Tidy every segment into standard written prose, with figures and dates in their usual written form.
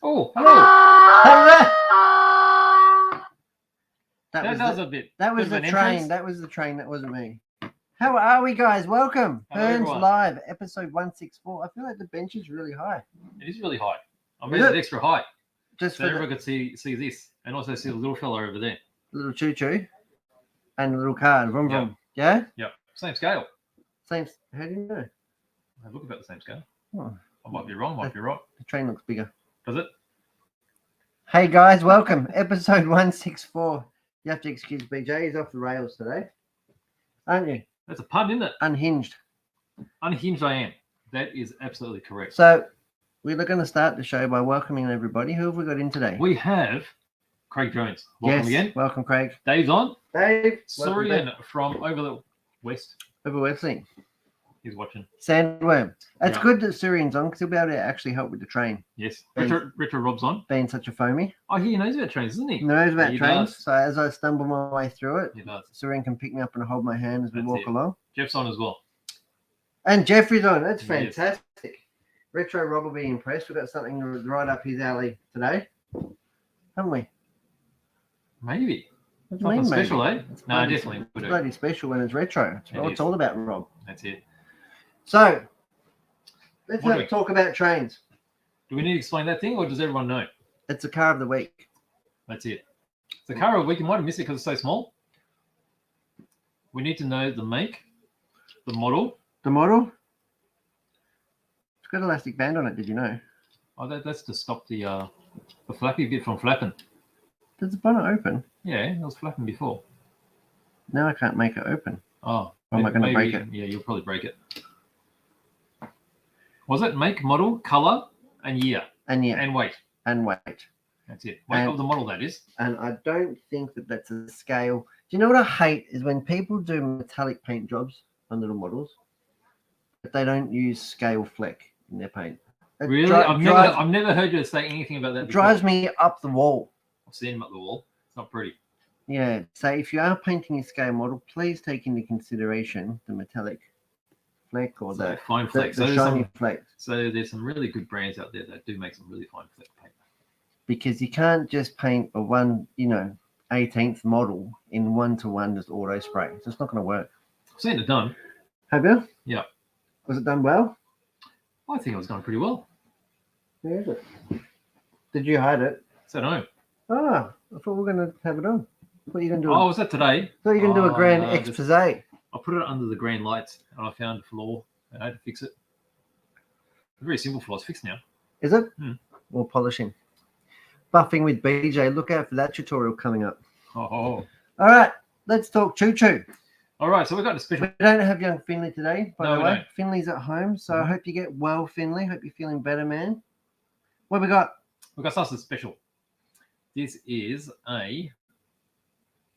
Oh, hello. Hello. That was a bit. That was bit the of an train. entrance. That was the train. That wasn't me. How are we, guys? Welcome. Hello, Hearns everyone. Live, episode 164. I feel like the bench is really high. It is really high. I Is made it? it extra high Just so for everyone the could see this and also see the little fella over there. little choo-choo and the little car. Vroom, Yeah. vroom. Yeah? Yep, same scale. Same. How do you know? They look about the same scale. Oh, I might be wrong. Might be right. the train looks bigger. Does it? Hey, guys. Welcome. Episode 164. You have to excuse BJ. He's off the rails today. Aren't you? That's a pun, isn't it? Unhinged. Unhinged I am. That is absolutely correct. So we're going to start the show by welcoming everybody. Who have we got in today? We have Craig Jones. Welcome again. Welcome, Craig. Dave's on. Dave. Surian from over the west. Over Wesley. He's watching. Sandworm. It's Yeah. good that Surian's on because he'll be able to actually help with the train, Yes. Thanks. Retro Rob's on. being such a foamy. Oh, he knows about trains, doesn't he? He knows about He trains. does. So as I stumble my way through it, He does. Surian can pick me up and hold my hand as we That's walk it. along. Jeff's on as well. And Jeffrey's on. That's Yes. fantastic. Retro Rob will be impressed. We've got something right up his alley today, haven't we? Maybe. What do you Nothing mean, maybe? special, eh? It's No, bloody- definitely. It's would do. bloody special when it's retro. It's It what is. it's all about, Rob. That's it. So let's What do we- talk about trains. Do we need to explain that thing or does everyone know? It's a car of the week. That's it. The car of the week, you might have missed it because it's so small. We need to know the make, the model. The model. It's got an elastic band on it. Did you know? Oh, that's to stop the flappy bit from flapping. Does the bonnet open? Yeah, it was flapping before. Now I can't make it open. Oh, Or am I gonna maybe- break it? Yeah, you'll probably break it. Was it make, model, color, and year, And yeah, and weight? and weight. That's it. Weight And- of the model, that is. And I don't think that that's a scale. Do you know what I hate is when people do metallic paint jobs on little models, but they don't use scale fleck in their paint. It Really? I've never heard you say anything about that. Before. drives me up the wall. I've seen him up the wall. It's not pretty. Yeah. So if you are painting a scale model, please take into consideration the metallic fleck or So the, fine the, flex. the shiny flecks. So there's some really good brands out there that do make some really fine fleck paint. Because you can't just paint a 1/18th model in 1-to-1 just auto spray. It's just not going to work. I've seen it done. Have you? Yeah. Was it done well? I think it was going pretty well. Where is it? Did you hide it? So no. Ah, I thought we were going to have it on. I thought you were going to do Oh, was that today? I thought you were going to do a grand no, just- expose. I put it under the grand lights and I found a flaw and I had to fix it. A very simple flaw. It's fixed now. Is it? Hmm. Or polishing. Buffing with BJ. Look out for that tutorial coming up. Oh. All right, let's talk choo-choo. All right. So we got a special. We don't have young Finley today, by No, the we way. don't. Finley's at home, so I Mhm. hope you get well, Finley. Hope you're feeling better, man. What we got? We got something special. This is a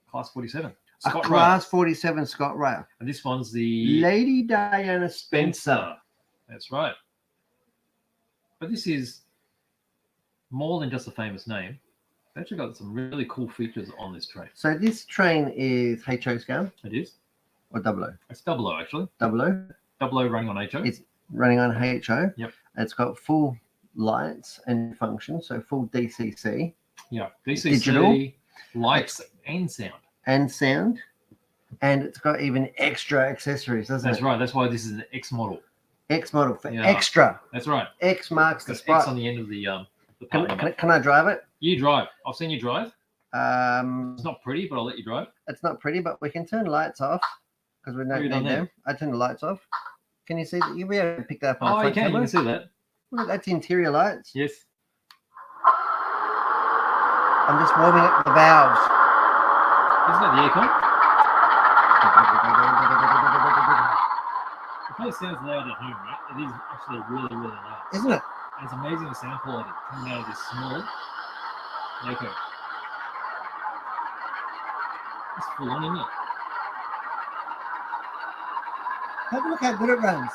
Class 47. A Scott Class 47 Scott Rail. Rail. And this one's the Lady Diana Spencer. That's right. But this is more than just a famous name. It's actually got some really cool features on this train. So this train is HO scale It is. or double O? It's double O, actually. Double O. Double O running on HO. It's running on HO. Yep. It's got full lights and function, so full DCC Yeah. DCC, Digital. lights, and sound. and sound. And it's got even extra accessories, doesn't That's it? right. That's why this is an X model. X model for Yeah. extra. That's right. X marks the It's X spot. on the end of the Can, part can, number. can I drive it? You drive. I've seen you drive. It's It's not pretty, but I'll let you drive. not pretty, but we can turn lights off because we Have don't you need done that? them. I turn the lights off. Can you see that? You'll be able to pick that up on Oh, the you front can. You camera. can see that. Look, that's interior lights. Yes. I'm just warming up the valves. Isn't that the aircon? It probably sounds loud at home, right? It is actually really, really loud. Isn't it? And it's amazing the sound quality coming out of this small loco. It's full on, isn't it? Have a look how good it runs.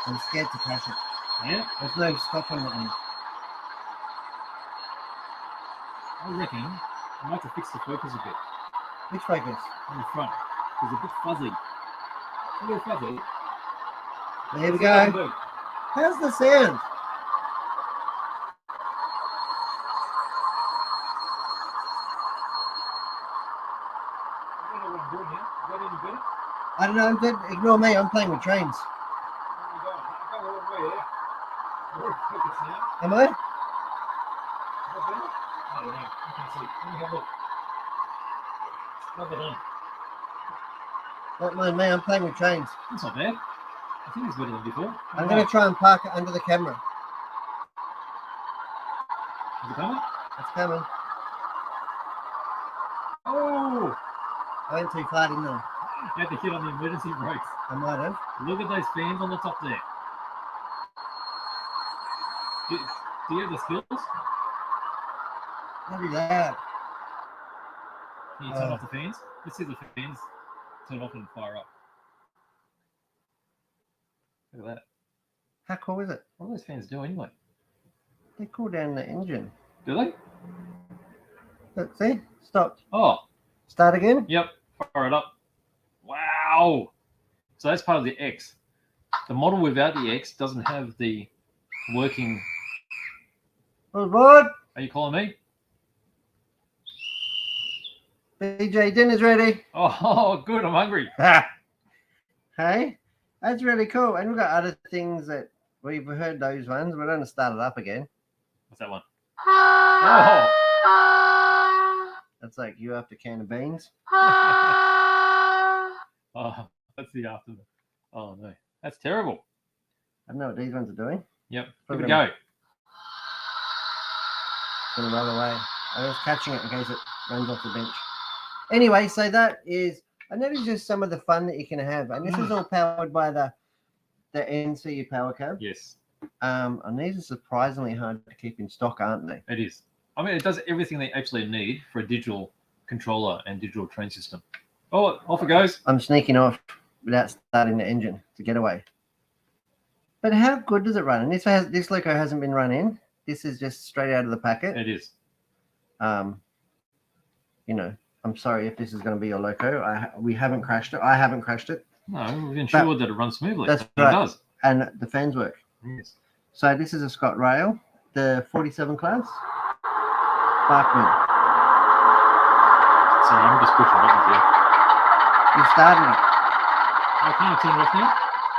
I'm scared to crash it. Yeah, There's no stop on it. I reckon I might have to fix the focus a bit Which focus? on the front. It's a bit fuzzy. A little fuzzy. There we go. How's the sound? Got any better? I don't know. Ignore me. I'm playing with trains. Oh my God. I go all the way there. Very focused now. Am I? Is that better? I don't know. I can't see. Let me have a look. Rub it on. Don't mind me. I'm playing with trains. That's not bad. I think it's better than before. I'm going to try and park it under the camera. Is it coming? It's coming. Oh! I went too far, didn't I? You had to hit on the emergency brakes. I might have. Look at those fans on the top there. Do you have the skills? Pretty loud. Can you turn off the fans? Let's see the fans turn off and fire up. Look at that. How cool is it? What do those fans do anyway? They cool down the engine. Do they? Look, see? Stopped. Oh, Start again. yep. Fire it up. Wow. So that's part of the X. The model without the X doesn't have the working. All aboard. Are you calling me? BJ, dinner's ready. Oh, good. I'm hungry. Hey, that's really cool. And we've got other things that we've heard those ones. We're going to start it up again. What's that one? Oh. That's like you after a can of beans. Oh, that's the aftermath. Oh no, that's terrible. I don't know what these ones are doing. Yep, Probably give it a go. Going to roll away. I was catching it in case it runs off the bench. Anyway, so that is, and that is just some of the fun that you can have. And this is all powered by the NCU power card. Yes, And these are surprisingly hard to keep in stock, aren't they? it is. I mean, it does everything they actually need for a digital controller and digital train system. Oh, off it goes. I'm sneaking off without starting the engine to get away. But how good does it run? And this loco hasn't been run in. This is just straight out of the packet. It is. You know, I'm sorry if this is going to be your loco. We haven't crashed it. I haven't crashed it. No, we've ensured that it runs smoothly. That's It right. does. And the fans work. Yes. So this is a Scott Rail, the 47 class. Barkman. Sorry, I'm just pushing buttons here. You started it. I can't turn it off now.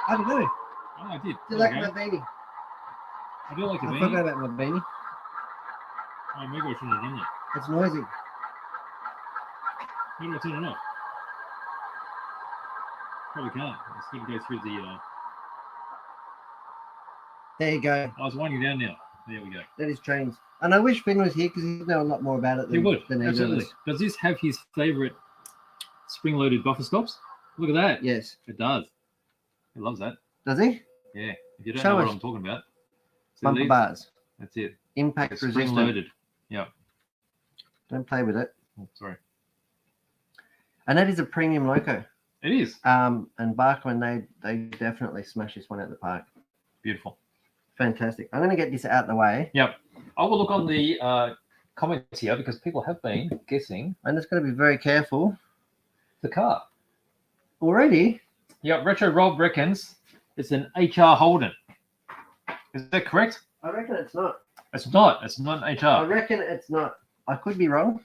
I don't know. Oh, I did. Do you There like we my go. beanie? I do like the I beanie. forgot about my beanie. Oh, maybe I shouldn't have done that. It's noisy. How do I turn it off? Probably can't. It's going to go through the. There you go. I was winding down now. There we go. That is trains. And I wish Finn was here because he'd know a lot more about it He than, would. than either of Absolutely. us. Does this have his favourite spring-loaded buffer stops? Look at that. Yes. It does. He loves that. Does he? Yeah. If you don't Show know what us. I'm talking about. See Bumper these? bars. That's it. Impact It's resistant. spring-loaded. Yeah. Don't play with it. Oh, sorry. And that is a premium loco. It is. And Barkman, they definitely smash this one out the park. Beautiful. Fantastic. I'm going to get this out of the way. Yep. I will look on the comments here because people have been guessing I'm just going to be very careful. the car. Already? Yeah, Retro Rob reckons it's an HR Holden. Is that correct? I reckon it's not. It's not. It's not an I HR. reckon it's not. I could be wrong.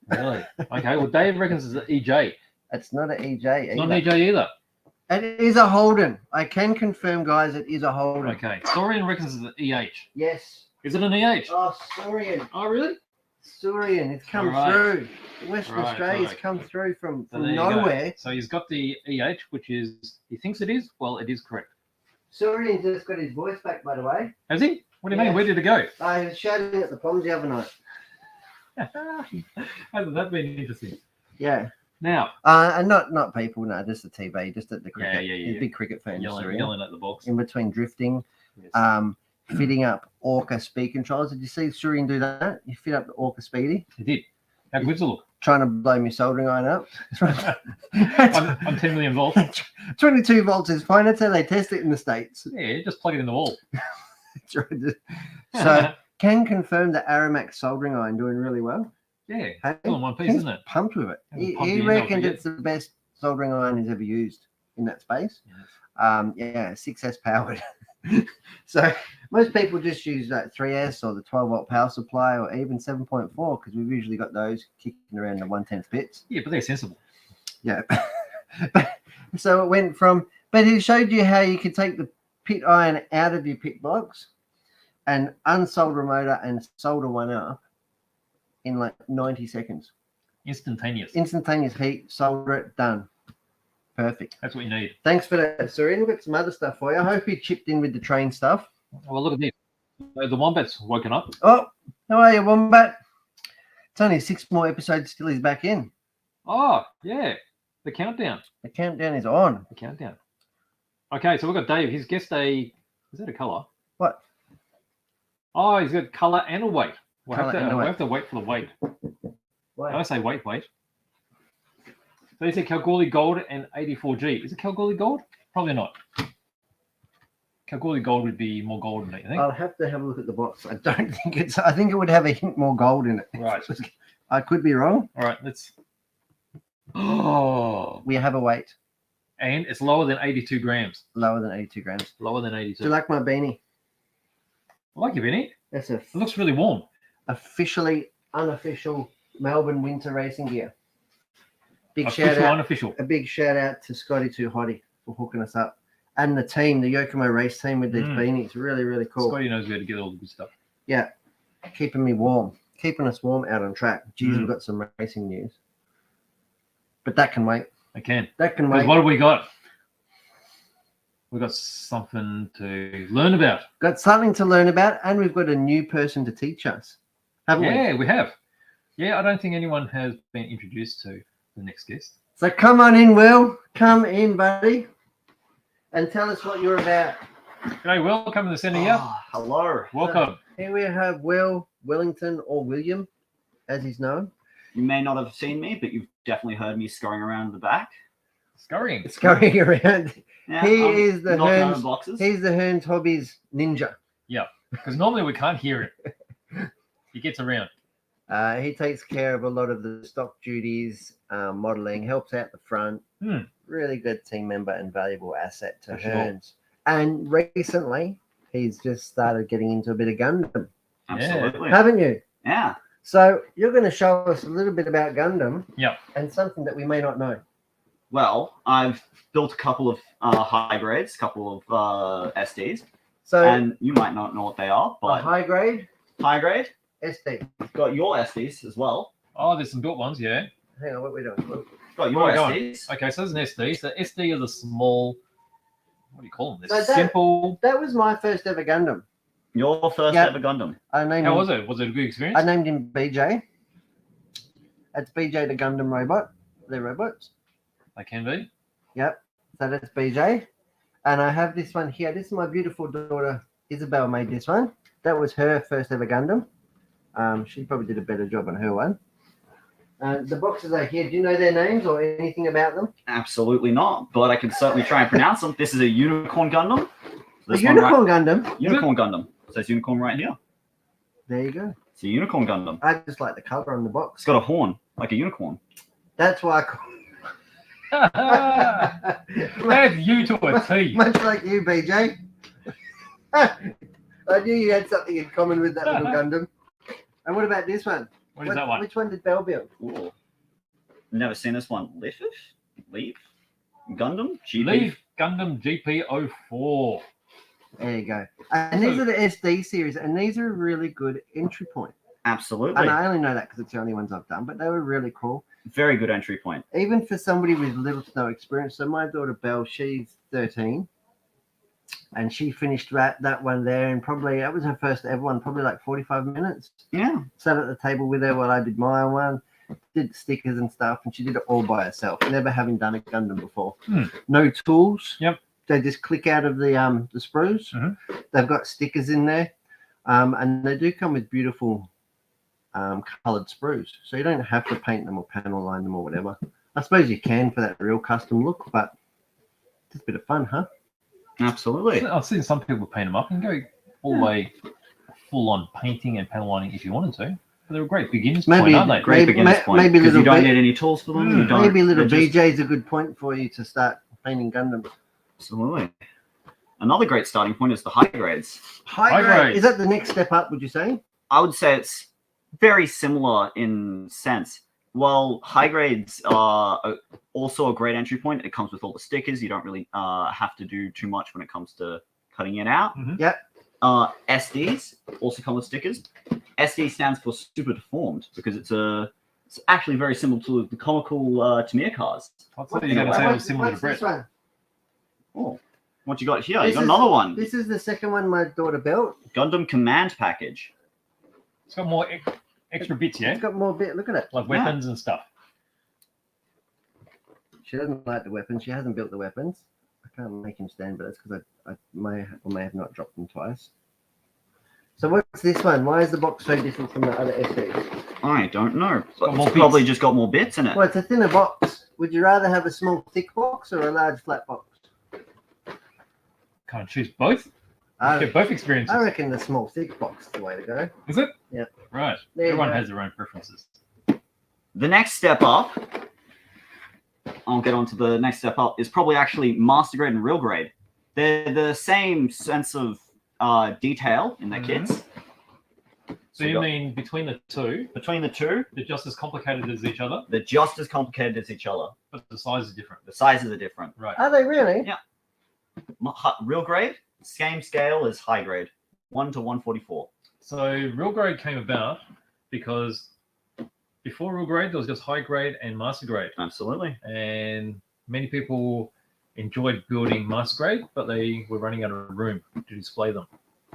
Really? Okay. Well, Dave reckons it's an EJ. It's not an EJ It's not either. an EJ either. It is a Holden. I can confirm, guys, it is a Holden. Okay. Saurian reckons it's an EH. Yes. Is it an EH? Oh, Saurian. Oh, really? Saurian. It's come Right. through. Western Right, Australia's right. come through from So there you go. nowhere. So he's got the EH, which is he thinks it is. Well, it is correct. Saurian's just got his voice back, by the way. Has he? What do you Yeah. mean? Where did it go? I was shouting at the Poms the other night. Hasn't that been interesting? Yeah. Now, And not people, no, just the TV, just at the cricket. yeah, He's yeah. a big cricket fan. Saurian. yelling at the box. In between drifting, Yes. fitting up Orca speed controls. Did you see Saurian do that? He fit up the Orca speedy, He did. How good's it look? trying to blow my soldering iron up. I'm 10 million volts. 22 volts is fine. That's how they test it in the States. Yeah, just plug it in the wall. That's right. So can confirm the Aramax soldering iron doing really well. yeah, Hey, it's all in one piece, he's isn't it? pumped with it. Hasn't He, pumped he the end reckons off it it's the best soldering iron he's ever used in that space. Yes. Yeah, 6S powered. So most people just use that 3S or the 12-volt power supply or even 7.4 because we've usually got those kicking around the 1/10 bits. Yeah, but they're sensible. Yeah. So it went from, but he showed you how you could take the pit iron out of your pit box and unsolder a motor and solder one up in like 90 seconds. Instantaneous. Instantaneous heat, solder it, done. Perfect. That's what you need. Thanks for that, Seren. We've got some other stuff for you. I hope you chipped in with the train stuff. Well, look at this. The Wombat's woken up. Oh, how are you, Wombat? It's only 6 more episodes till he's back in. Oh, yeah. The countdown. The countdown is on. The countdown. Okay, so we've got Dave. He's guessed is that a colour? What? Oh, he's got colour and a weight. We'll Colour and a we'll weight. have to wait for the weight. Why? I say wait. So he said Kalgoorlie Gold and 84G. Is it Kalgoorlie Gold? Probably not. Kalgoorlie Gold would be more gold in it, I think. I'll have to have a look at the box. I don't think it's. I think it would have a hint more gold in it. Right. I could be wrong. All right, let's. Oh. We have a weight And it's lower than 82 grams. lower than 82 grams. Lower than Do 82. you like my beanie? I like your Vinny. That's a It looks really warm. officially unofficial Melbourne winter racing gear. Big shout Official, out. unofficial. A big shout out to Scotty Too Hottie for hooking us up. And the team, the Yokomo race team with these beanies. Really, really cool. Scotty knows where to get all the good stuff. Yeah. Keeping me warm. Keeping us warm out on track. Geez, Mm. we've got some racing news. But that can wait. I can. That can Because wait. what have we got? We've got something to learn about. Got something to learn about, and we've got a new person to teach us. Haven't we? Yeah, we have. Yeah, I don't think anyone has been introduced to the next guest. So come on in, Will. Come in, buddy. And tell us what you're about. G'day, Will. Come in the centre here. Oh, hello. Welcome. Here we have Will Wellington, or William, as he's known. You may not have seen me, but you've definitely heard me scurrying around the back. Scurrying. It's going around. Yeah, He I'm is the knocking Hearns- over boxes. He's the Hearns Hobbies ninja. Because normally we can't hear it. He gets around. He takes care of a lot of the stock duties, modelling, helps out the front. Really good team member and valuable asset to For sure. Hearns. And recently, he's just started getting into a bit of Gundam, Absolutely. haven't you? Yeah. So you're going to show us a little bit about Gundam. Yep. And something that we may not know. Well, I've built a couple of high grades, a couple of SDs, So and you might not know what they are, a but high grade high grade, SD. got your SDs as well. Oh, there's some built ones, yeah. Hang on, what are we doing? Got Where your are we going? SDs. Okay, so there's an SD. So SD are the small, what do you call them? They're So that- simple. That was my first ever Gundam. Your first Yeah. ever Gundam. I named How him, was it? Was it a good experience? I named him BJ. That's BJ the Gundam robot. They're robots. They can be. Yep. So that's BJ. And I have this one here. This is my beautiful daughter, Isabel, made this one. That was her first ever Gundam. She probably did a better job on her one. The boxes are here. Do you know their names or anything about them? Absolutely not, but I can certainly try and pronounce them. This is a Unicorn Gundam. A This one right- unicorn Gundam. Unicorn Gundam. It says Unicorn right here. There you go. It's a Unicorn Gundam. I just like the color on the It's box. got a horn, like a unicorn. That's why I call That's you to a T. much like you, BJ. I knew you had something in common with that little Gundam. And what about this one? What is that one? Which one did Bell build? Ooh. Never seen this one. Leaf? Gundam? GP? Leaf Gundam GP04. There you go. And these are the SD series, and these are a really good entry point. Absolutely. And I only know that because it's the only ones I've done, but they were really cool. Very good entry point. Even for somebody with little to no experience. So my daughter Belle, she's 13, and she finished that one there, and probably that was her first ever one, probably like 45 minutes. Yeah. Sat at the table with her while I did my one, did stickers and stuff, and she did it all by herself, never having done a Gundam before. No tools. Yep. They just click out of the sprues. Mhm. They've got stickers in there, and they do come with beautiful coloured sprues, so you don't have to paint them or panel line them or whatever. I suppose you can for that real custom look, but it's a bit of fun, huh? Absolutely. I've seen some people paint them up and go all the way full on painting and panel lining if you wanted to. But they're a great beginners Maybe point, aren't they? Great Maybe- beginner's ma- point. maybe Because you little don't bit- need any tools for them. You don't, Maybe little they're just- BJ is a good point for you to start painting Gundams. Absolutely. Another great starting point is the high grades. High grade. grade. Is that the next step up, would you say? I would say it's very similar in sense. Well, high grades are also a great entry point. It comes with all the stickers. You don't really have to do too much when it comes to cutting it out. Yep. SDs also come with stickers. SD stands for super deformed because it's actually very similar to the comical Tamiya cars. I thought you were going to say it was similar to What's Brett. this one? Oh, what you got here? This You got is- another one. This is the second one my daughter built. Gundam Command Package. It's got more extra bits, yeah? It's got more bit. Look at it. Like weapons and stuff. She doesn't like the weapons. She hasn't built the weapons. I can't make him stand, but that's because I may have not dropped them twice. So what's this one? Why is the box so different from the other SDs? I don't know. got more It's probably bits. just got more bits in it. Well, it's a thinner box. Would you rather have a small thick box or a large flat box? Can't choose both. I, Get both experiences. I reckon the small thick box is the way to go. Is it? Yeah. Right. There you Everyone go. has their own preferences. The next step up, I'll get on to the next step up, is probably actually master grade and real grade. They're the same sense of detail in their Mhm. kits. So we you got- mean between the two, Between the two, they're just as complicated as each other, they're just as complicated as each other. but the size is different. The sizes are different. Right. Are they really? Yeah. Real grade, same scale as high grade, 1 to 144. So real grade came about because before real grade, there was just high grade and master grade. Absolutely. And many people enjoyed building master grade, but they were running out of room to display them.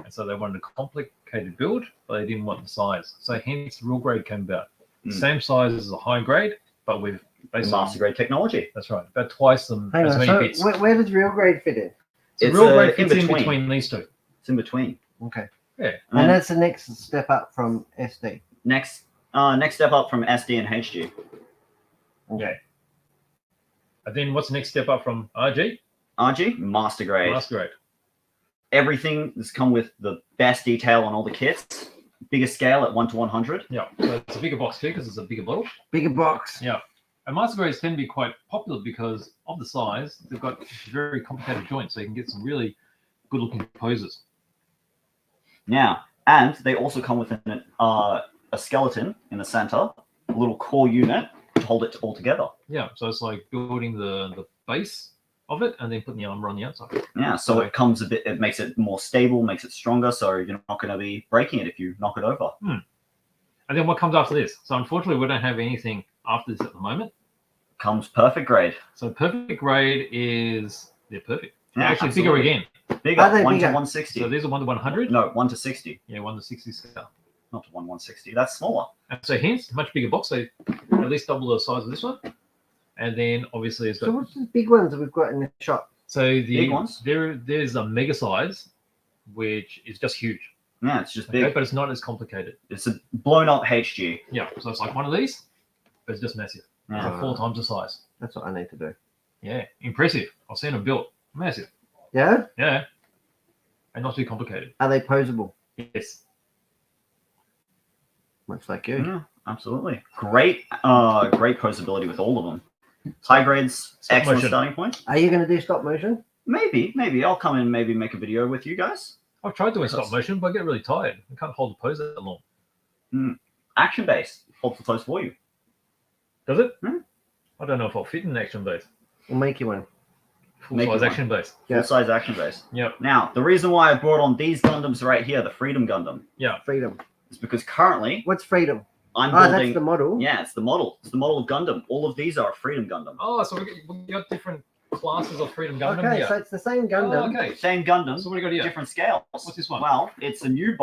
And so they wanted a complicated build, but they didn't want the size. So hence real grade came about. Mm. Same size as a high grade, but with The basically master grade technology. that's right, about twice them Hang as on. many So bits. where does real grade fit in? So It's, real grade in fits in between. between these two. It's in between. Okay. Yeah. And And that's the next step up from SD. next step up from SD and HG. Okay. And then what's the next step up from RG? RG, master grade. Master grade. Everything has come with the best detail on all the kits. Bigger scale at 1 to 100. Yeah. So it's a bigger box too because it's a bigger bottle. Bigger box. Yeah. And master grades tend to be quite popular because of the size. They've got very complicated joints, so you can get some really good looking poses. Yeah, and they also come with a skeleton in the center, a little core unit to hold it all together. Yeah. So it's like building the base of it and then putting the armor on the outside. Yeah, so it comes a bit. It makes it more stable, makes it stronger. So you're not going to be breaking it if you knock it over. And then what comes after this? So unfortunately, we don't have anything after this at the moment. Comes perfect grade. So perfect grade is they're perfect. They're Yeah, actually absolutely. bigger again. Bigger, Are they 1 to bigger? 160. So these are 1 to 100. No, 1 to 60. Yeah, 1 to 60 scale. Not to 160. That's smaller. And so hence much bigger box. So at least double the size of this one. And then obviously it's So got what's the big ones that we've got in the shop? so the Big ones? there's a mega size, which is just huge. Yeah, it's just Okay, big. but it's not as complicated. It's a blown up HG. Yeah, so it's like one of these, but it's just massive. It's Yeah. like 4 times the size. That's what I need to do. Yeah, impressive. I've seen them built. Massive. Yeah? Yeah. And not too complicated. Are they posable? Yes. Much like you. Yeah, absolutely. Great posability with all of them. High grades, Stop excellent motion. starting point. Are you going to do stop motion? Maybe I'll come in, maybe make a video with you guys. I've tried doing stop motion, but I get really tired. I can't hold the pose that long. Action based, hold the pose for you. Does it? Hmm. I don't know if I'll fit in action base. We'll make you one. Full Make size it one. action base. Yeah. Full size action based. Yep. Now, the reason why I brought on these Gundams right here, the Freedom Gundam, Freedom. is because currently What's freedom? I'm Oh, building. that's the model. Yeah, it's the model. It's the model of Gundam. All of these are Freedom Gundam. Oh, so we got different classes of Freedom Gundam Okay, here. so it's the same Gundam. Oh, okay. Same Gundam, So what do you got here? different scales. What's this one? Well, it's a new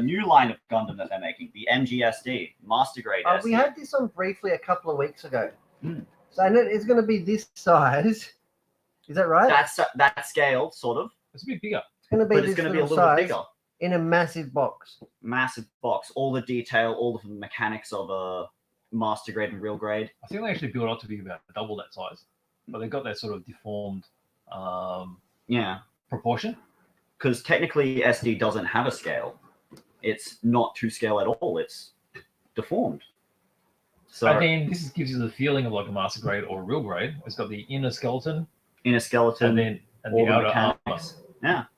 new line of Gundam that they're making, the MGSD, Master Grade SD. We had this on briefly a couple of weeks ago. Hmm. So I know it's going to be this size. Is that right? That's that scale, sort of, It's a bit bigger. It's going to be but this it's going to be a little little bit size bigger. in a massive box. Massive box, all the detail, all the mechanics of a Master Grade and Real Grade. I think they actually built up to be about double that size, but they got that sort of deformed Yeah, proportion. because technically SD doesn't have a scale. It's not to scale at all. It's deformed. So I mean, this gives you the feeling of like a master grade or a real grade. It's got the inner skeleton in a skeleton, and all the the outer armor. mechanics. Yeah, So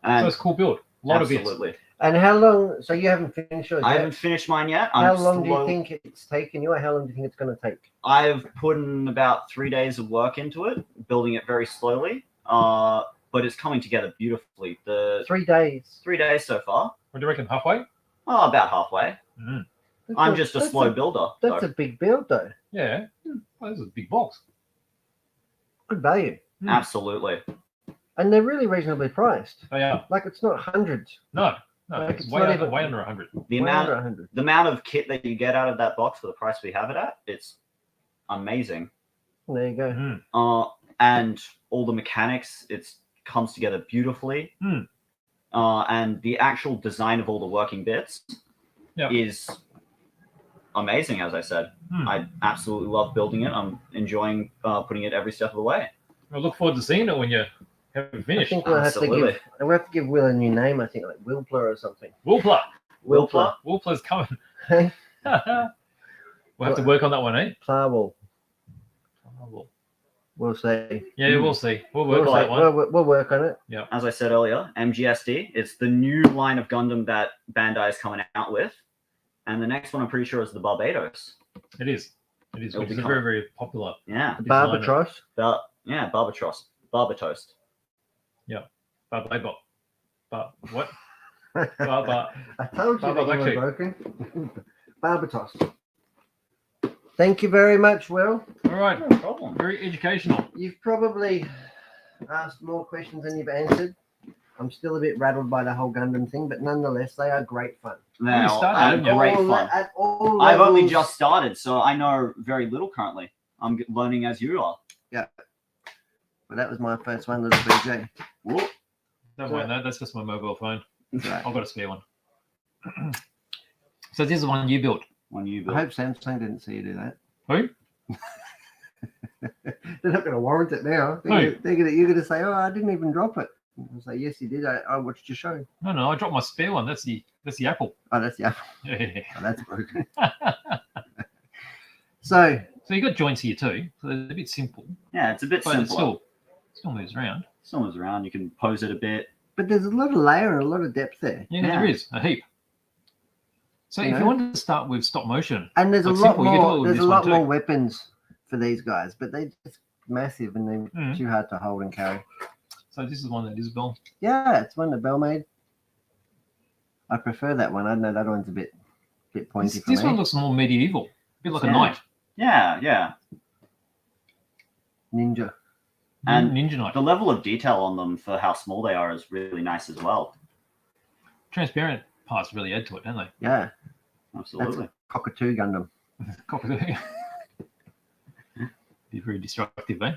and it's a cool build. A lot of bits. absolutely. And how long? So you haven't finished yours I yet? haven't finished mine yet. How long do you think it's taken you, or how long do you think it's going to take? I've put in about 3 days of work into it, building it very slowly. But it's coming together beautifully. 3 days. 3 days so far. What do you reckon? Halfway? Oh, about halfway. Mm. I'm just a slow builder. That's so. a big build, though. Yeah. Well, this is a big box. Good value. Absolutely. And they're really reasonably priced. They are. Like, it's not hundreds. No. No, Like, it's it's way not under, even- way under 100. The Way under amount 100. the amount of kit that you get out of that box for the price we have it at, it's amazing. There you go. Mm. And all the mechanics, it comes together beautifully. Mm. And the actual design of all the working bits Yep. is amazing, as I said. Mm. I absolutely love building it. I'm enjoying putting it every step of the way. I look forward to seeing it when you have it I finished. think we'll have to give Will a new name, I think, like Wilpler or something. Wilpler. Wilpler? Wilpler's coming. Hey? We'll have to work on that one, eh? Plarwell. Oh, We'll see. yeah, we'll see. We'll work on that one. We'll work on it. As I said earlier, MGSD, it's the new line of Gundam that Bandai is coming out with. And the next one, I'm pretty sure, is the Barbados. It is. It is. It'll Which is become- very, very popular. Yeah. designer. Barbatross. Barbatos. Barbatoast. Barbabot. What? Barba. I told you that you were Actually. broken. Barbatos. Thank you very much, Will. All right. No problem. Very educational. You've probably asked more questions than you've answered. I'm still a bit rattled by the whole Gundam thing, but nonetheless, they are great fun. Now, started, and haven't you? great all, fun. At all I've only levels. just started, so I know very little currently. I'm learning as you are. Well, that was my first one, little BJ. Whoop. Don't mind that. That's just my mobile phone. Right. I've got a spare one. So this is the one you built. When you I build. hope Samsung didn't see you do that. Who? They're not going to warrant it now. Who? You're going to say, "Oh, I didn't even drop it." I'll say, "Yes, you did. I watched your show." No, I dropped my spare one. That's the Apple. Oh, that's the Apple. Yeah. Oh, that's broken. So So you got joints here too. So they're a bit simple, Yeah, it's a bit but it simpler. still moves around. Someone's around, you can pose it a bit. but there's a lot of layer and a lot of depth there. Yeah, Yeah. there is a heap. So You if know? you wanted to start with stop motion, And there's Like a lot simple, you can do it more. with There's a this lot one more too. weapons for these guys, but they're just massive and they're Mm. too hard to hold and carry. so this is one that Isabel. Yeah, it's one that Bell made. I prefer that one. I know that one's a bit pointy This, for this me. one looks more medieval, a bit like a Yeah. knight, Yeah. Ninja. And ninja knight. The level of detail on them for how small they are is really nice as well. Transparent parts really add to it, don't they? Yeah, Absolutely. cockatoo Gundam. Cockatoo. Be very destructive, eh?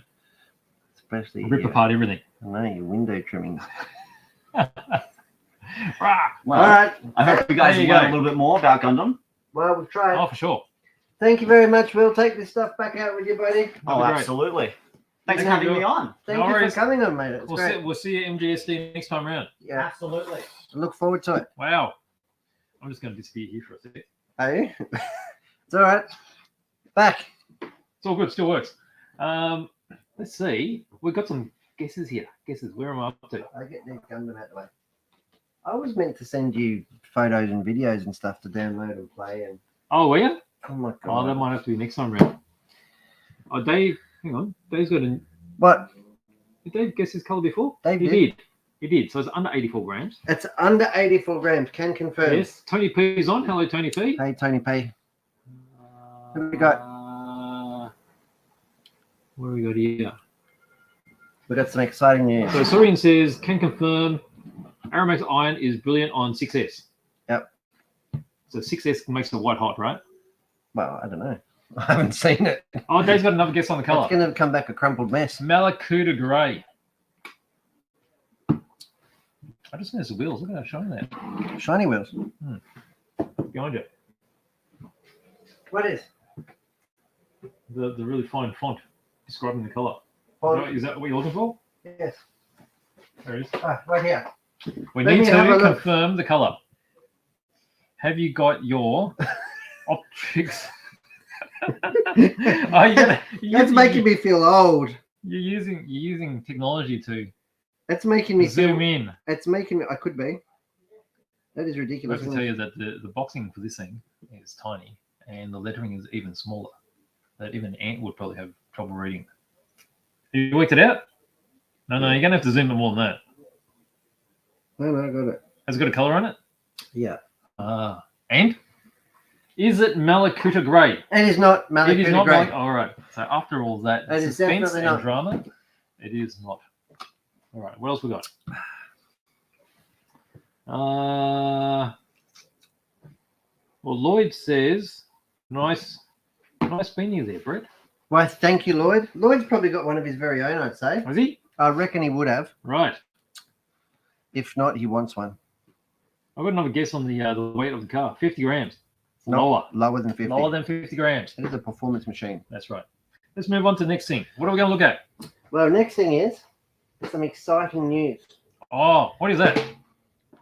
Especially Rip your, apart everything. I know, your window trimmings. Rah! Well, All right. I hope you guys There you learned go. a little bit more about Gundam. Well, we've tried. Oh, for sure. Thank you very much. We'll take this stuff back out with you, buddy. That'd Oh, be great. absolutely. Thanks for Thank having you. me on. Thank No you worries. for coming on, mate. It's great. We'll see you at MGSD next time around. Yeah, Absolutely. look forward to it. Wow. I'm just going to disappear here for a sec. Hey, it's all right. Back. It's all good. Still works. Let's see. We've got some guesses here. Guesses. Where am I up to? I get these Gundam out of the way. I was meant to send you photos and videos and stuff to download and play. And Oh, were you? oh my Oh, that god, might have to be next time around. Oh, Dave. Hang on. Dave's got a. what? Did Dave guess his color before? Dave He did. did. He did. So it's under 84 grams. It's under 84 grams. Can confirm. Yes. Tony P's on. Hello, Tony P. Hey, Tony P. Who we got? What do we got here? We got some exciting news. So Sorian says, can confirm Aramax iron is brilliant on 6S. Yep. So 6S makes it white hot, right? Well, I don't know. I haven't seen it. Oh, Dave's got another guess on the color. It's going to come back a crumpled mess. Malakuta grey. I just noticed the wheels. Look at how shiny that. Shiny wheels. Behind you. What is? The really fine font describing the color. Font. Is that what you're looking for? Yes. There it is. Ah, right here. We Let need me have a to look. confirm the color. Have you got your optics? That's making me feel old. You're using technology to It's making me zoom feel. in. It's making me. I could be. That is I ridiculous. have to isn't tell it? you that the boxing for this thing is tiny, and the lettering is even smaller. That even Ant would probably have trouble reading. Have you worked it out? No, you're going to have to zoom in more than that. No, I got it. Has it got a colour on it? Yeah. And? Is it Malakuta Grey? It is not Malakuta It is not Grey. all right. So after all that It is suspense definitely and not. drama, it is not. All right. What else we got? Well, Lloyd says, nice beanie there, Brett. Why, thank you, Lloyd. Lloyd's probably got one of his very own, I'd say. Has he? I reckon he would have. Right. If not, he wants one. I've got another guess on the weight of the car. 50 grams. No, lower than 50. Lower than 50 grams. It is a performance machine. That's right. Let's move on to the next thing. What are we going to look at? Well, next thing is some exciting news. Oh, what is that?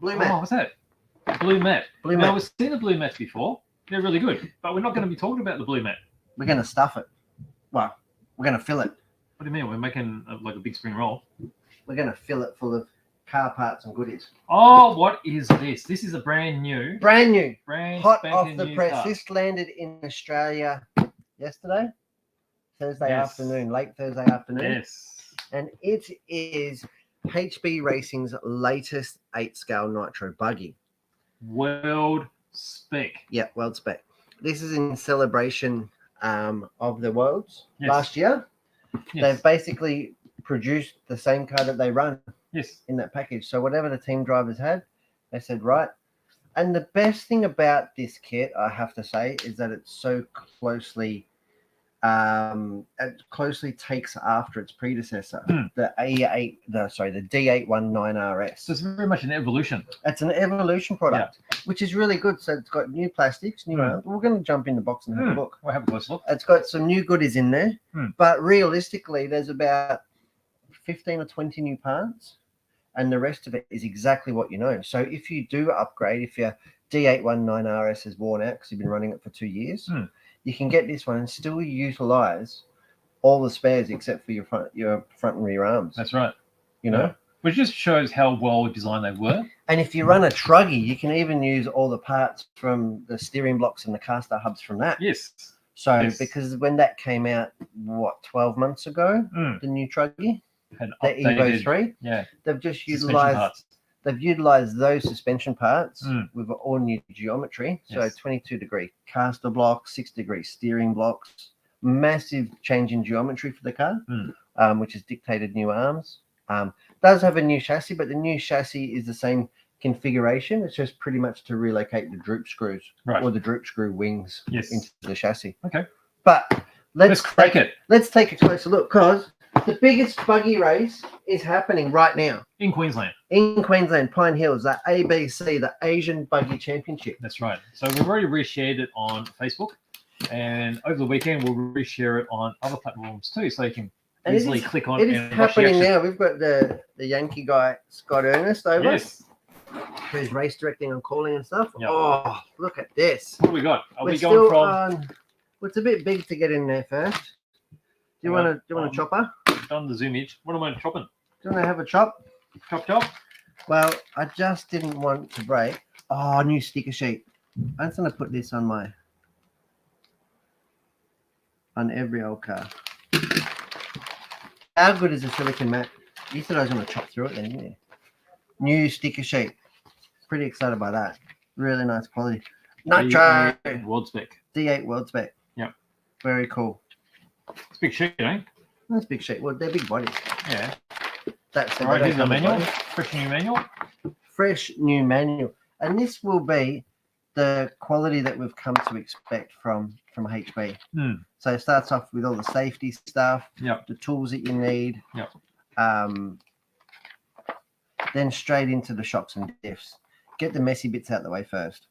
Blue mat. Oh, what's that? Blue mat. Blue Now, mat. we've seen the blue mats before. They're really good. But we're not going to be talking about the blue mat. We're going to stuff it. Well, we're going to fill it. What do you mean? We're making like a big spring roll. We're going to fill it full of car parts and goodies. Oh, what is this? This is a brand new, Brand new. hot Hot off the press. Car. This landed in Australia yesterday, Thursday Yes. afternoon, late Thursday afternoon. Yes. And it is HB Racing's latest 8-scale nitro buggy. World spec. Yeah, world spec. This is in celebration of the Worlds Yes. last year. Yes. They've basically produced the same car that they run Yes. in that package. So whatever the team drivers had, they said, right. And the best thing about this kit, I have to say, is that it's so closely takes after its predecessor, the D819RS. So it's very much an evolution. It's an evolution product, which is really good. So it's got new plastics, new arms. We're going to jump in the box and have a look. We'll have a close look. It's got some new goodies in there, but realistically, there's about 15 or 20 new parts, and the rest of it is exactly what you know. So if you do upgrade, if your D819RS is worn out because you've been running it for 2 years, you can get this one and still utilize all the spares except for your front and rear arms. That's right. You know, which just shows how well designed they were. and if you run a truggy, you can even use all the parts from the steering blocks and the caster hubs from that. Yes. So Yes. because when that came out, 12 months ago, the new truggy, And the Evo 3, Yeah. they've just Suspension utilized parts. they've utilized those suspension parts with all new geometry. So Yes. 22-degree caster blocks, 6-degree steering blocks, massive change in geometry for the car, which has dictated new arms. Does have a new chassis, but the new chassis is the same configuration. It's just pretty much to relocate the droop screws or the droop screw wings into the chassis. Okay. But Let's crack it. Let's take a closer look, because the biggest buggy race is happening right now In Queensland. in Queensland, Pine Hills, the ABC, the Asian Buggy Championship. That's right. So we've already reshared it on Facebook, and over the weekend we'll reshare it on other platforms too, so you can And it easily is- click on It is and watch the happening action. now. We've got the Yankee guy, Scott Ernest, over, Yes. who's race directing and calling and stuff. Yep. Oh, look at this. What do we got? Are We're we still going from on. Well, it's a bit big to get in there first. Do you Hang want to on. chopper? on the zoomage? What am I chopping? Do you want to have a chop? Chop. Well, I just didn't want to break. Oh, new sticker sheet. I'm just going to put this on every old car. How good is the silicon mat? You said I was going to chop through it then, didn't you? New sticker sheet. Pretty excited by that. Really nice quality. Nitro. World spec. D8 World Spec. Yep. Very cool. It's a big sheet, eh? That's big sheet. Well, they're big bodies. Yeah. That's All right, here's the they don't manual. come with Fresh new manual. bodies. Fresh new manual. And this will be the quality that we've come to expect from HB. So it starts off with all the safety stuff, Yep. the tools that you need. Yep. Then straight into the shocks and diffs. Get the messy bits out of the way first.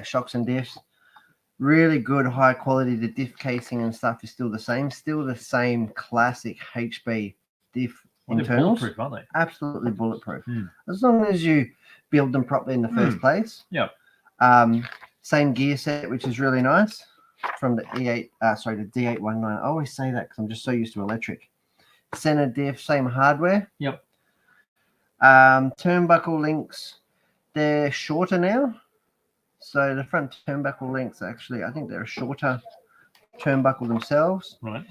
Shocks and diffs. Really good, high quality. The diff casing and stuff is still the same. Still the same classic HB diff Well, they're internals. bulletproof, aren't they? Absolutely bulletproof. As long as you build them properly in the first place. Yep. Same gear set, which is really nice, from the the D819. I always say that because I'm just so used to electric. Center diff, same hardware. Yep. Turnbuckle links, they're shorter now. So the front turnbuckle links actually, I think they're a shorter turnbuckle themselves. Right.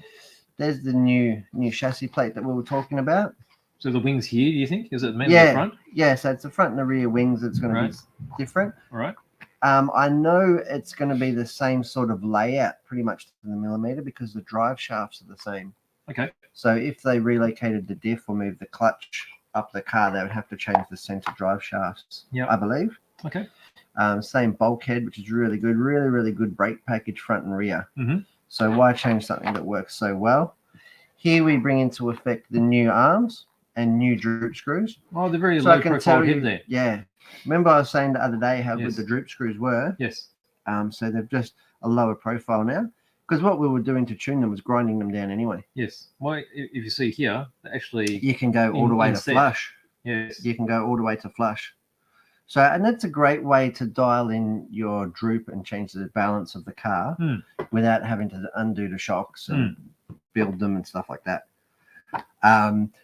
There's the new chassis plate that we were talking about. So the wings here, do you think? Is it mainly Yeah, the front? yeah. So it's the front and the rear wings that's going to be different. All right. I know it's going to be the same sort of layout, pretty much to the millimeter, because the drive shafts are the same. Okay. So if they relocated the diff or moved the clutch up the car, they would have to change the center drive shafts. Yeah. I believe. Okay. Same bulkhead, which is really good. Really, really good brake package front and rear. Mm-hmm. So why change something that works so well? Here we bring into effect the new arms and new droop screws. Oh, they're very So low I can profile tell head you, there. yeah. Remember I was saying the other day how Yes. good the droop screws were? Yes. So they've just a lower profile now. Because what we were doing to tune them was grinding them down anyway. Yes. Well, if you see here, actually. You can go all the way to instead. flush. Yes. You can go all the way to flush. So, and that's a great way to dial in your droop and change the balance of the car without having to undo the shocks and build them and stuff like that.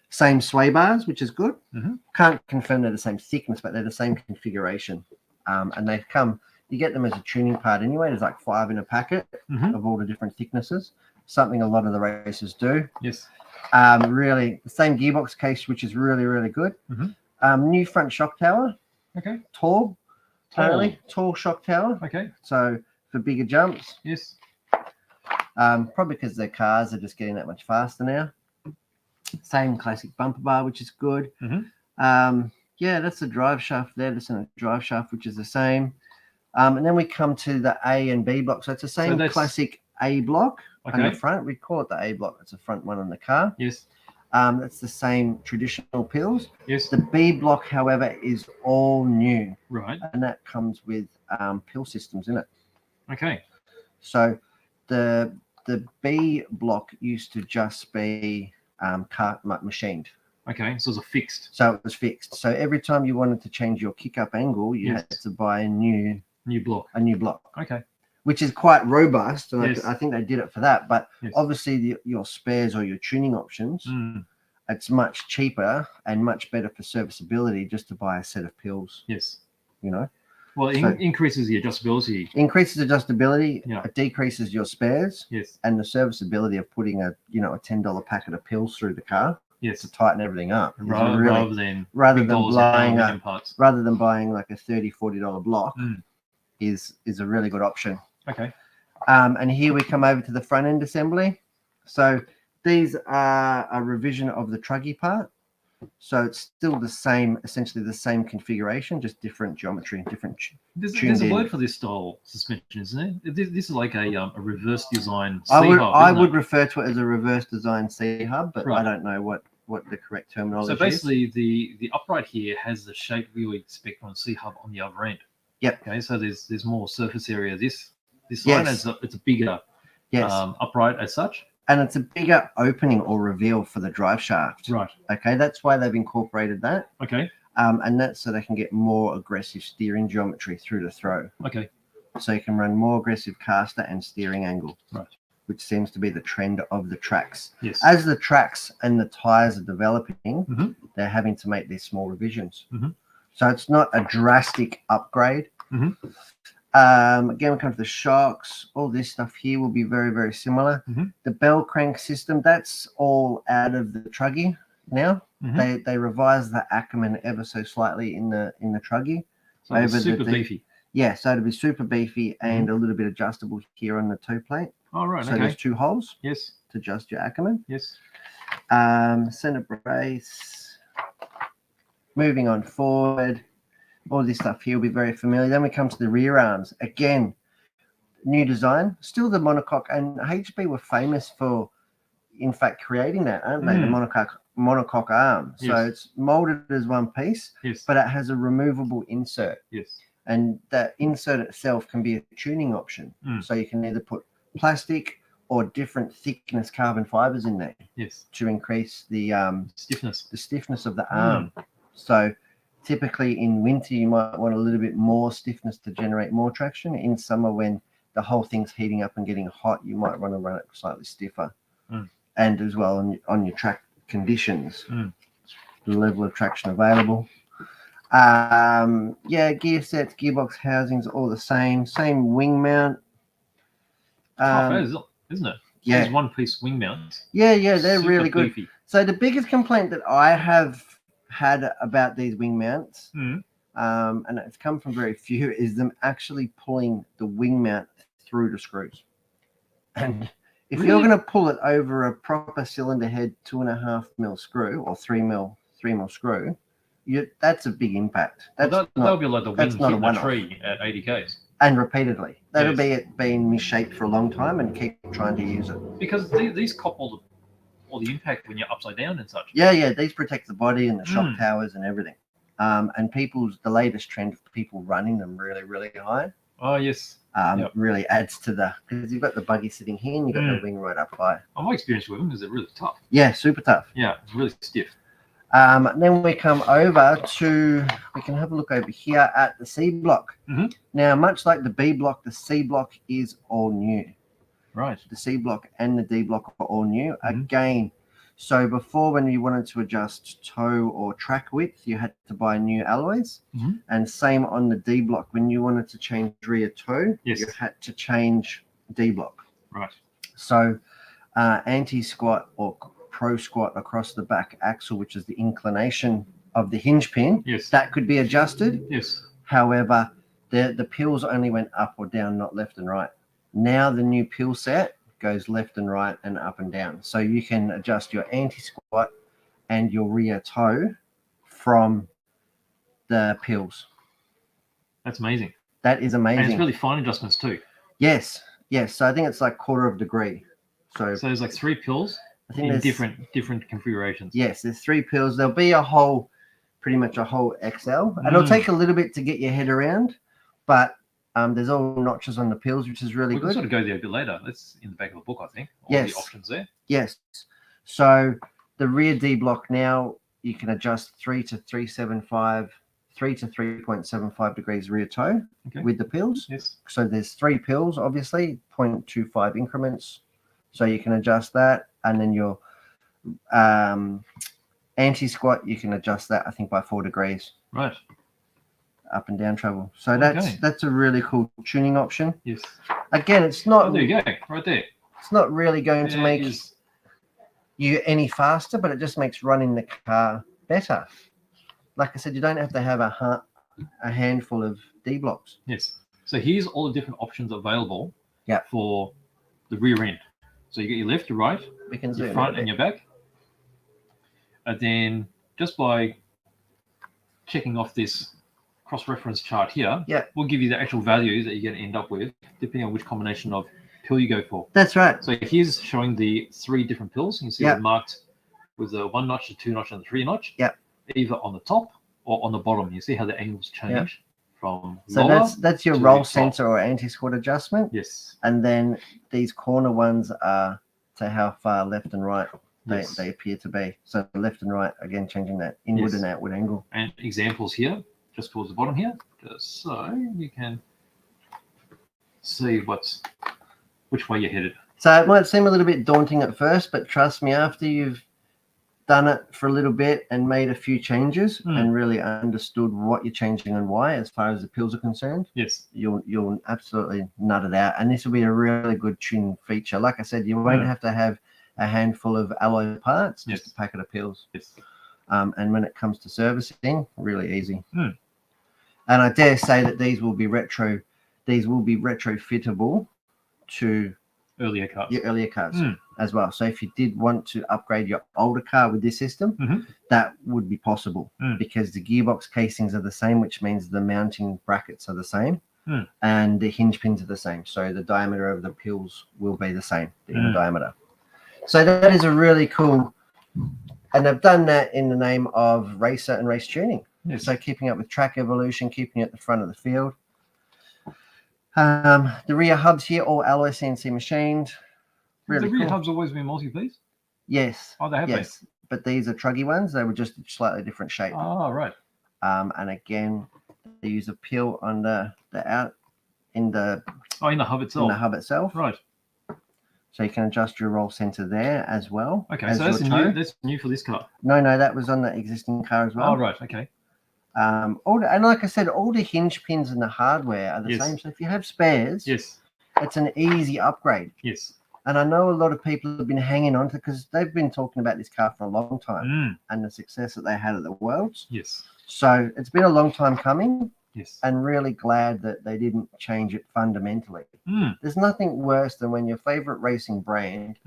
Same sway bars, which is good. Mm-hmm. Can't confirm they're the same thickness, but they're the same configuration. And they come, you get them as a tuning part anyway. There's like 5 in a packet of all the different thicknesses. Something a lot of the racers do. Yes. Really, the same gearbox case, which is really, really good. New front shock tower. Okay. Tall shock tower. Okay. So for bigger jumps. Yes. Probably because their cars are just getting that much faster now. Same classic bumper bar, which is good. Yeah, that's the drive shaft there. That's a drive shaft, which is the same. And then we come to the A and B block. So it's the same classic A block on the front. We call it the A block. It's the front one on the car. Yes. That's the same traditional pills. Yes. The B block, however, is all new. Right. And that comes with pill systems in it. Okay. So the B block used to just be machined. Okay, so it's a fixed. So it was fixed. So every time you wanted to change your kick-up angle, you had to buy a new block. Okay. Which is quite robust, and Yes. I think they did it for that. But obviously, your spares or your tuning options, it's much cheaper and much better for serviceability just to buy a set of pills. Yes. You know. Well, it increases the adjustability. Increases adjustability. Yeah. It decreases your spares. Yes. And the serviceability of putting a $10 packet of pills through the car. Yes. To tighten everything up. Rather than buying like a $30, $40 block is a really good option. Okay. And here we come over to the front end assembly. So these are a revision of the truggy part. So it's still the same, essentially the same configuration, just different geometry, different. There's a word for this style suspension, isn't it? This is like a reverse design C I hub. would refer to it as a reverse design C hub, but I don't know what the correct terminology is. So basically, the upright here has the shape we would expect on C hub on the other end. Yep. Okay, so there's more surface area. This line it's a bigger upright as such. And it's a bigger opening or reveal for the drive shaft. Right. Okay, that's why they've incorporated that. Okay. And that's so they can get more aggressive steering geometry through the throw. Okay. So you can run more aggressive caster and steering angle. Right. Which seems to be the trend of the tracks. Yes. As the tracks and the tires are developing, they're having to make these small revisions. So it's not a drastic upgrade. Again, we come to the shocks. All this stuff here will be very, very similar. The bell crank system, that's all out of the truggy now. They revised the Ackerman ever so slightly in the truggy. So it's super beefy. Yeah, so it'll be super beefy and a little bit adjustable here on the toe plate. Oh, right. So there's 2 holes. Yes. To adjust your Ackerman. Yes. Center brace. Moving on forward. All this stuff here will be very familiar. Then we come to the rear arms. Again, new design. Still the monocoque. And HB were famous for, in fact, creating that, aren't they? The monocoque arm. Yes. So it's molded as one piece, but it has a removable insert. Yes. And that insert itself can be a tuning option. So you can either put plastic or different thickness carbon fibers in there. Yes. To increase the stiffness of the arm. So typically in winter, you might want a little bit more stiffness to generate more traction. In summer, when the whole thing's heating up and getting hot, you might want to run it slightly stiffer. And as well on your track conditions. the level of traction available. Yeah, gear sets, gearbox housings, all the same wing mount. Isn't it? Yeah. These one-piece wing mounts. Yeah, they're Super really good. beefy. So the biggest complaint that I have had about these wing mounts, Mm. and it's come from very few, is them actually pulling the wing mount through the screws. And if you're Really? going to pull it over a proper cylinder head 2.5 mil screw or 3 mil screw, that's a big impact. That's That'll be like the that's wing not a hitting a one-off. tree at 80 k's. And repeatedly. That'll Yes. be it being misshaped for a long time and keep trying to use it. Because these cop all the impact when you're upside down and such. Yeah, these protect the body and the shock Mm. towers and everything. And the latest trend of people running them really, really high, Oh yes. Yep. really adds to because you've got the buggy sitting here and you've got the wing right up high. My experience with them is they're really tough. Yeah, super tough. Yeah, it's really stiff. Then we come over we can have a look over here at the C block. Mhm. Now, much like the B block, the C block is all new. Right. The C block and the D block are all new. Mhm. Again, so before when you wanted to adjust toe or track width, you had to buy new alloys. Mhm. And same on the D block. When you wanted to change rear toe, Yes. you had to change D block. Right. So anti-squat or pro squat across the back axle, which is the inclination of the hinge pin, Yes. that could be adjusted. Yes. However, the pills only went up or down, not left and right. Now the new pill set goes left and right and up and down. So you can adjust your anti-squat and your rear toe from the pills. That's amazing. That is amazing. And it's really fine adjustments too. Yes. So I think it's like 1/4 degree. So there's like 3 pills I think in there's different configurations. Yes, there's 3 pills. There'll be pretty much a whole XL. And it'll take a little bit to get your head around, but there's all notches on the pills, which is really We can good. sort of go there a bit later. That's in the back of the book, I think. All Yes. the options there. Yes. So the rear D block now, you can adjust 3 to 3.75 degrees rear toe with the pills. Yes. So there's 3 pills, obviously, 0.25 increments. So you can adjust that. And then your anti-squat, you can adjust that, I think, by 4 degrees. Right. Up and down travel. So that's a really cool tuning option. Yes. Again, it's not. Oh, there you go. Right there. It's not really going to make is- you any faster, but it just makes running the car better. Like I said, you don't have to have a handful of D blocks. Yes. So here's all the different options available Yep. for the rear end. So you get your left, your right, We can your zoom front, in a and bit. your back. And then just by checking off this cross-reference chart here, Yeah. we'll give you the actual values that you're going to end up with, depending on which combination of pill you go for. That's right. So here's showing the 3 different pills. You can see Yeah. they're marked with the 1 notch, the 2 notch, and the 3 notch. Yeah. Either on the top or on the bottom. You see how the angles change from So lower. that's your to roll top. sensor or anti-squat adjustment. Yes. And then these corner ones are to how far left and right Yes. they appear to be. So left and right, again, changing that inward Yes. and outward angle. And examples here, just towards the bottom here, just so you can see which way you're headed. So it might seem a little bit daunting at first, but trust me, after you've done it for a little bit and made a few changes and really understood what you're changing and why, as far as the pills are concerned, Yes. you'll absolutely nut it out. And this will be a really good tuning feature. Like I said, you won't have to have a handful of alloy parts, just a packet of pills. Yes. And when it comes to servicing, really easy. And I dare say that these will be retrofittable to Earlier cars. your earlier cars as well. So if you did want to upgrade your older car with this system, that would be possible because the gearbox casings are the same, which means the mounting brackets are the same and the hinge pins are the same. So the diameter of the pills will be the same, the inner diameter. So that is a really cool, and they've done that in the name of racer and race tuning. Yes. So keeping up with track evolution, keeping you at the front of the field. The rear hubs here, all alloy CNC machined. Really the rear cool. hubs always been multi-piece? Yes. Oh, they have been. But these are truggy ones. They were just a slightly different shape. Oh, right. And again, they use a pill on the out in the in the hub itself. hub itself. Right. So you can adjust your roll center there as well. Okay, as so your that's new for this car. No, that was on the existing car as well. Oh, right. Okay. And like I said, all the hinge pins and the hardware are the Yes. same. So if you have spares, Yes. it's an easy upgrade. Yes. And I know a lot of people have been hanging on to because they've been talking about this car for a long time and the success that they had at the Worlds. Yes. So it's been a long time coming. Yes. And really glad that they didn't change it fundamentally. There's nothing worse than when your favorite racing brand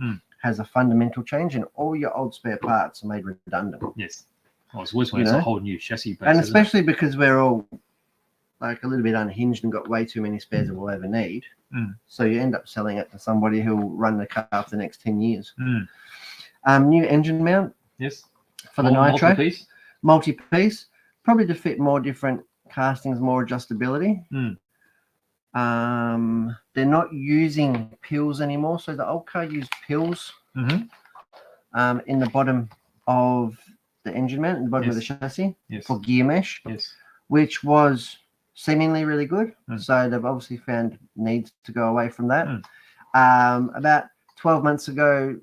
has a fundamental change and all your old spare parts are made redundant. Yes. Well, it's worse when it's a whole new chassis base. And especially because we're all like a little bit unhinged and got way too many spares that we'll ever need. So you end up selling it to somebody who will run the car for the next 10 years. New engine mount. Yes. For the Nitro. Multi-piece. Probably to fit more different castings, more adjustability. They're not using pills anymore. So the old car used pills in the bottom of the engine mount, in the bottom of the chassis for gear mesh, which was seemingly really good. So they've obviously found needs to go away from that. About 12 months ago,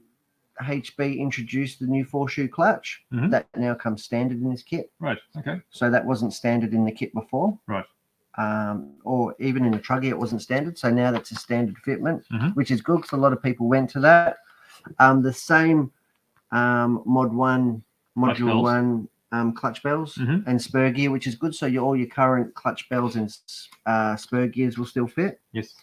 HB introduced the new 4-shoe clutch that now comes standard in this kit. Right. Okay. So that wasn't standard in the kit before. Right. Or even in the Truggy, it wasn't standard. So now that's a standard fitment, which is good because a lot of people went to that. The same Mod 1, Module 1 clutch bells and spur gear, which is good. So all your current clutch bells and spur gears will still fit. Yes.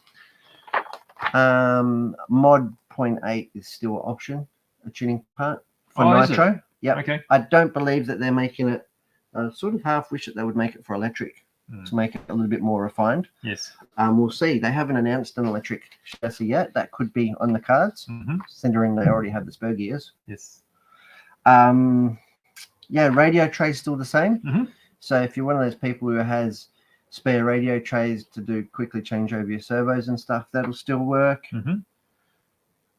Mod 0.8 is still an option, a tuning part for Nitro. Yeah. Okay. I don't believe that they're making it. I sort of half wish that they would make it for electric to make it a little bit more refined. Yes. We'll see. They haven't announced an electric chassis yet. That could be on the cards, considering they already have the spur gears. Yes. Radio tray's still the same. So if you're one of those people who has spare radio trays to do quickly change over your servos and stuff, that'll still work.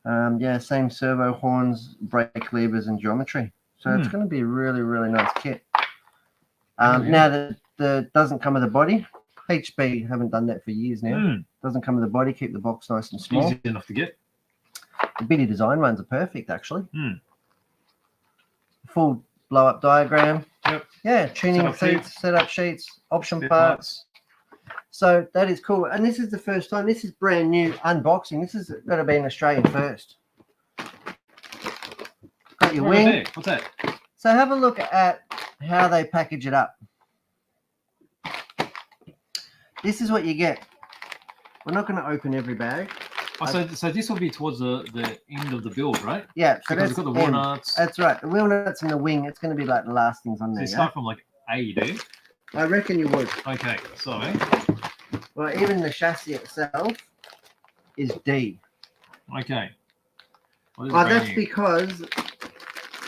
Same servo horns, brake levers, and geometry. So it's going to be a really, really nice kit. Now that doesn't come with a body. HB haven't done that for years now. Doesn't come with a body. Keep the box nice and small. Easy enough to get. The bitty design ones are perfect, actually. Full blow-up diagram. Yep. Yeah, tuning seats, setup sheets, option parts. So that is cool. And this is the first time. This is brand new unboxing. This is going to be an Australian first. Got your wing. What's that? So have a look at how they package it up. This is what you get. We're not going to open every bag. Oh, so this will be towards the end of the build, right? Yeah. So because that's we've got the wheel nuts. That's right. The wheel nuts and the wing. It's going to be like the last things on there. So you start from like A, you do? I reckon you would. Okay. So. Well, even the chassis itself is D. Okay. Well, that's because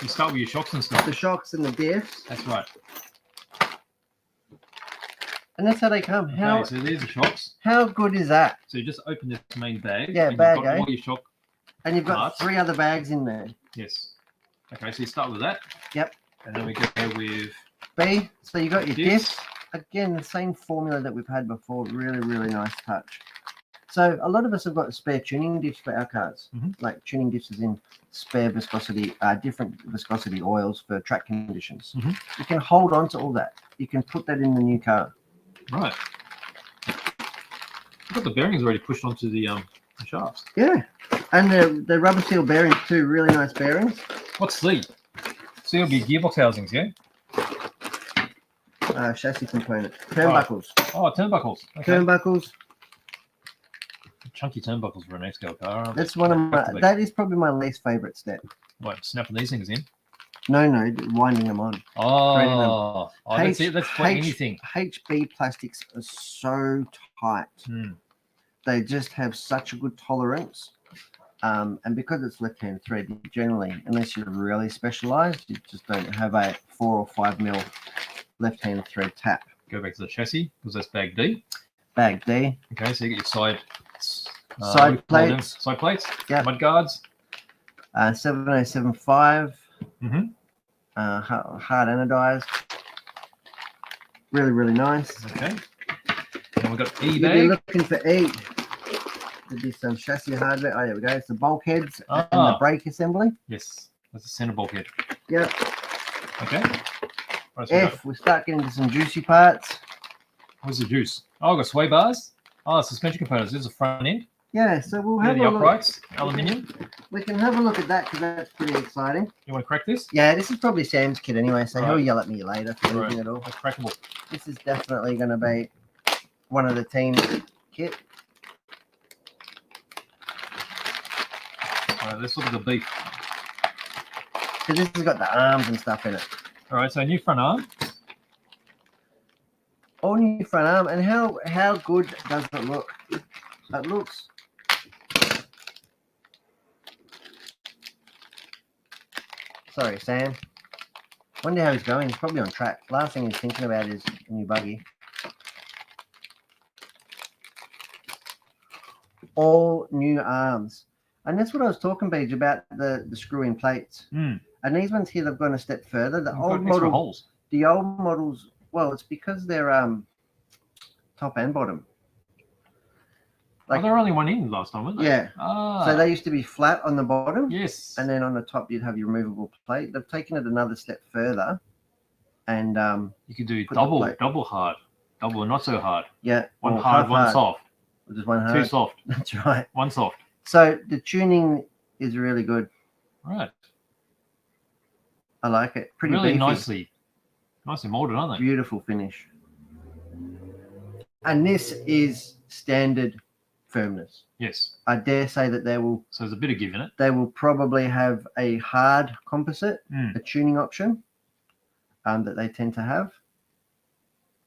you start with your shocks and stuff. The shocks and the diffs. That's right. And that's how they come. Okay, so there's the shocks. How good is that? So you just open this main bag. Yeah, and bag, you've got all your shock. And you've got parts. 3 other bags in there. Yes. Okay, so you start with that. Yep. And then we go with B. So you got your diffs. diffs. Again, the same formula that we've had before. Really, really nice touch. So a lot of us have got spare tuning diffs for our cars. Like tuning diffs is in spare viscosity, different viscosity oils for track conditions. You can hold on to all that. You can put that in the new car. Right. I've got the bearings already pushed onto the shafts. Yeah. And the rubber seal bearings too. Really nice bearings. What's C? C will be gearbox housings, yeah? Chassis component. Turnbuckles. Oh, turnbuckles. Okay. Turnbuckles. Chunky turnbuckles for an X-Scale car. That's one of my. That is probably my least favorite step. What? Snapping these things in? No, winding them on. Oh, that's it. That's for anything. HB plastics are so tight. They just have such a good tolerance. And because it's left-hand thread, you generally, unless you're really specialized, you just don't have a 4 or 5 mil left-hand thread tap. Go back to the chassis because that's bag D. Bag D. Okay, so you get your side plates. Side plates. Yeah. Mud guards. 7075. Hard anodized. Really, really nice. Okay. And we've got E You'll bag. be looking for E. There'd be some chassis hardware. Oh, there we go. It's the bulkheads and the Ah. brake assembly. Yes, that's a center bulkhead. Yep. Okay. What else we got? F, we start getting into some juicy parts. Where's the juice? Oh, I've got sway bars. Oh, suspension components. This is the front end. Yeah, so we'll Yeah, have the a look. uprights, aluminium. We can have a look at that because that's pretty exciting. You want to crack this? Yeah, this is probably Sam's kit anyway, so he'll Right. yell at me later for Right. anything at all. That's crackable. This is definitely going to be one of the team's kit. All right, let's look at the beef. Because this has got the arms and stuff in it. All right, so new front arm. All new front arm. And how good does it look? It looks... Sorry, Sam. Wonder how he's going. He's probably on track. Last thing he's thinking about is a new buggy. All new arms. And that's what I was talking, Paige, about the screw-in plates. Mm. And these ones here, they've gone a step further. The Got old extra model, holes. the old models, well, it's because they're top and bottom. Oh, they were only one in last time, weren't they? Yeah. Ah. So they used to be flat on the bottom, Yes. and then on the top you'd have your removable plate. They've taken it another step further, and you could do put the double plate. hard, double and not so hard. yeah, One or hard, half one soft. Just one hard. Two soft, That's right. one soft. So the tuning is really good. Right. I like it. Pretty Really beefy. nicely molded, aren't they? Beautiful finish. And this is standard firmness. Yes. I dare say that they will So there's a bit of give in it. probably have a hard composite, Mm. a tuning option that they tend to have.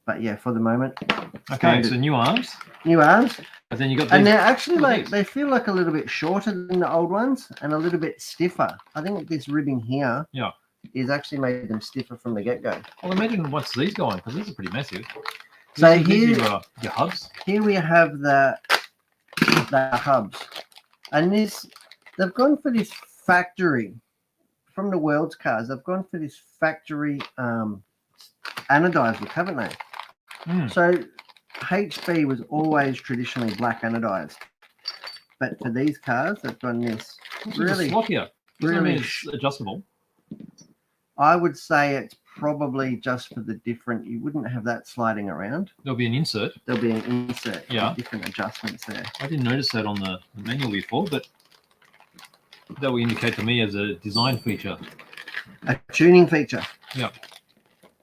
But yeah, for the moment, Okay, standard. so new arms, New arms. but then you got And these. they're actually Look at like, these. they feel like a little bit shorter than the old ones and a little bit stiffer. I think this ribbing here Yeah. is actually made them stiffer from the get-go. Well, imagine once these go on, because these are pretty massive. So These are here- your hubs. Here we have the hubs, and they've gone for this factory from the world's cars. They've gone for this factory anodized look, haven't they? Mm. So HB was always traditionally black anodized, but for these cars, they've done this. What's Really- with the slot here? Doesn't that really mean it's adjustable. I would say it's probably just for the different. You wouldn't have that sliding around. There'll be an insert. There'll be an insert. Yeah. With different adjustments there. I didn't notice that on the manual before, but that will indicate to me as a design feature, A tuning feature.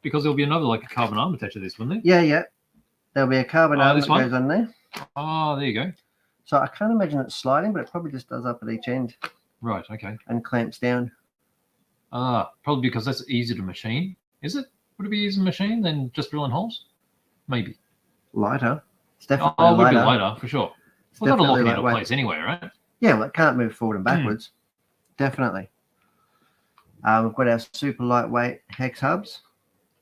because there'll be another like a carbon arm attached to this, wouldn't there? Yeah, yeah. There'll be a carbon arm this that one? goes on there. Oh, there you go. So I can't imagine it sliding, but it probably just does up at each end Right. Okay. and clamps down. Probably because that's easy to machine. Is it? Would it be easier to machine than just drilling holes? Maybe. Lighter. It's definitely Oh, it would lighter. be lighter for sure. We've got to lock it definitely into lightweight. place anyway, right? Yeah, well, it can't move forward and Hmm. backwards. Definitely. We've got our super lightweight hex hubs.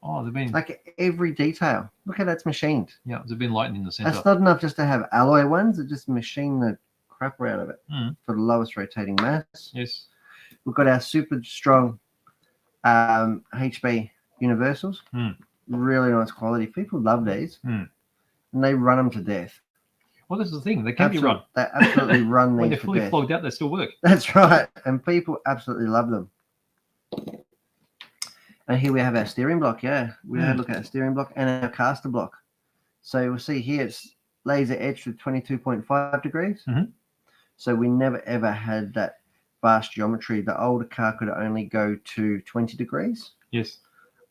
Oh, they've been Like every detail. Look how that's machined. yeah, they've been lightened in the center. That's not enough just to have alloy ones. It just machine the crap out of it Mm. for the lowest rotating mass. Yes. We've got our super strong HB universals. Hmm. Really nice quality. People love these, Hmm. and they run them to death. Well, this is the thing. They can be run. They absolutely run When these they're to fully death. flogged out, they still work. That's right, and people absolutely love them. And here we have our steering block. Yeah, we had a look at our steering block and our caster block. So we'll see here it's laser etched with 22.5 degrees. Mhm. So we never ever had that vast geometry. The older car could only go to 20 degrees. Yes.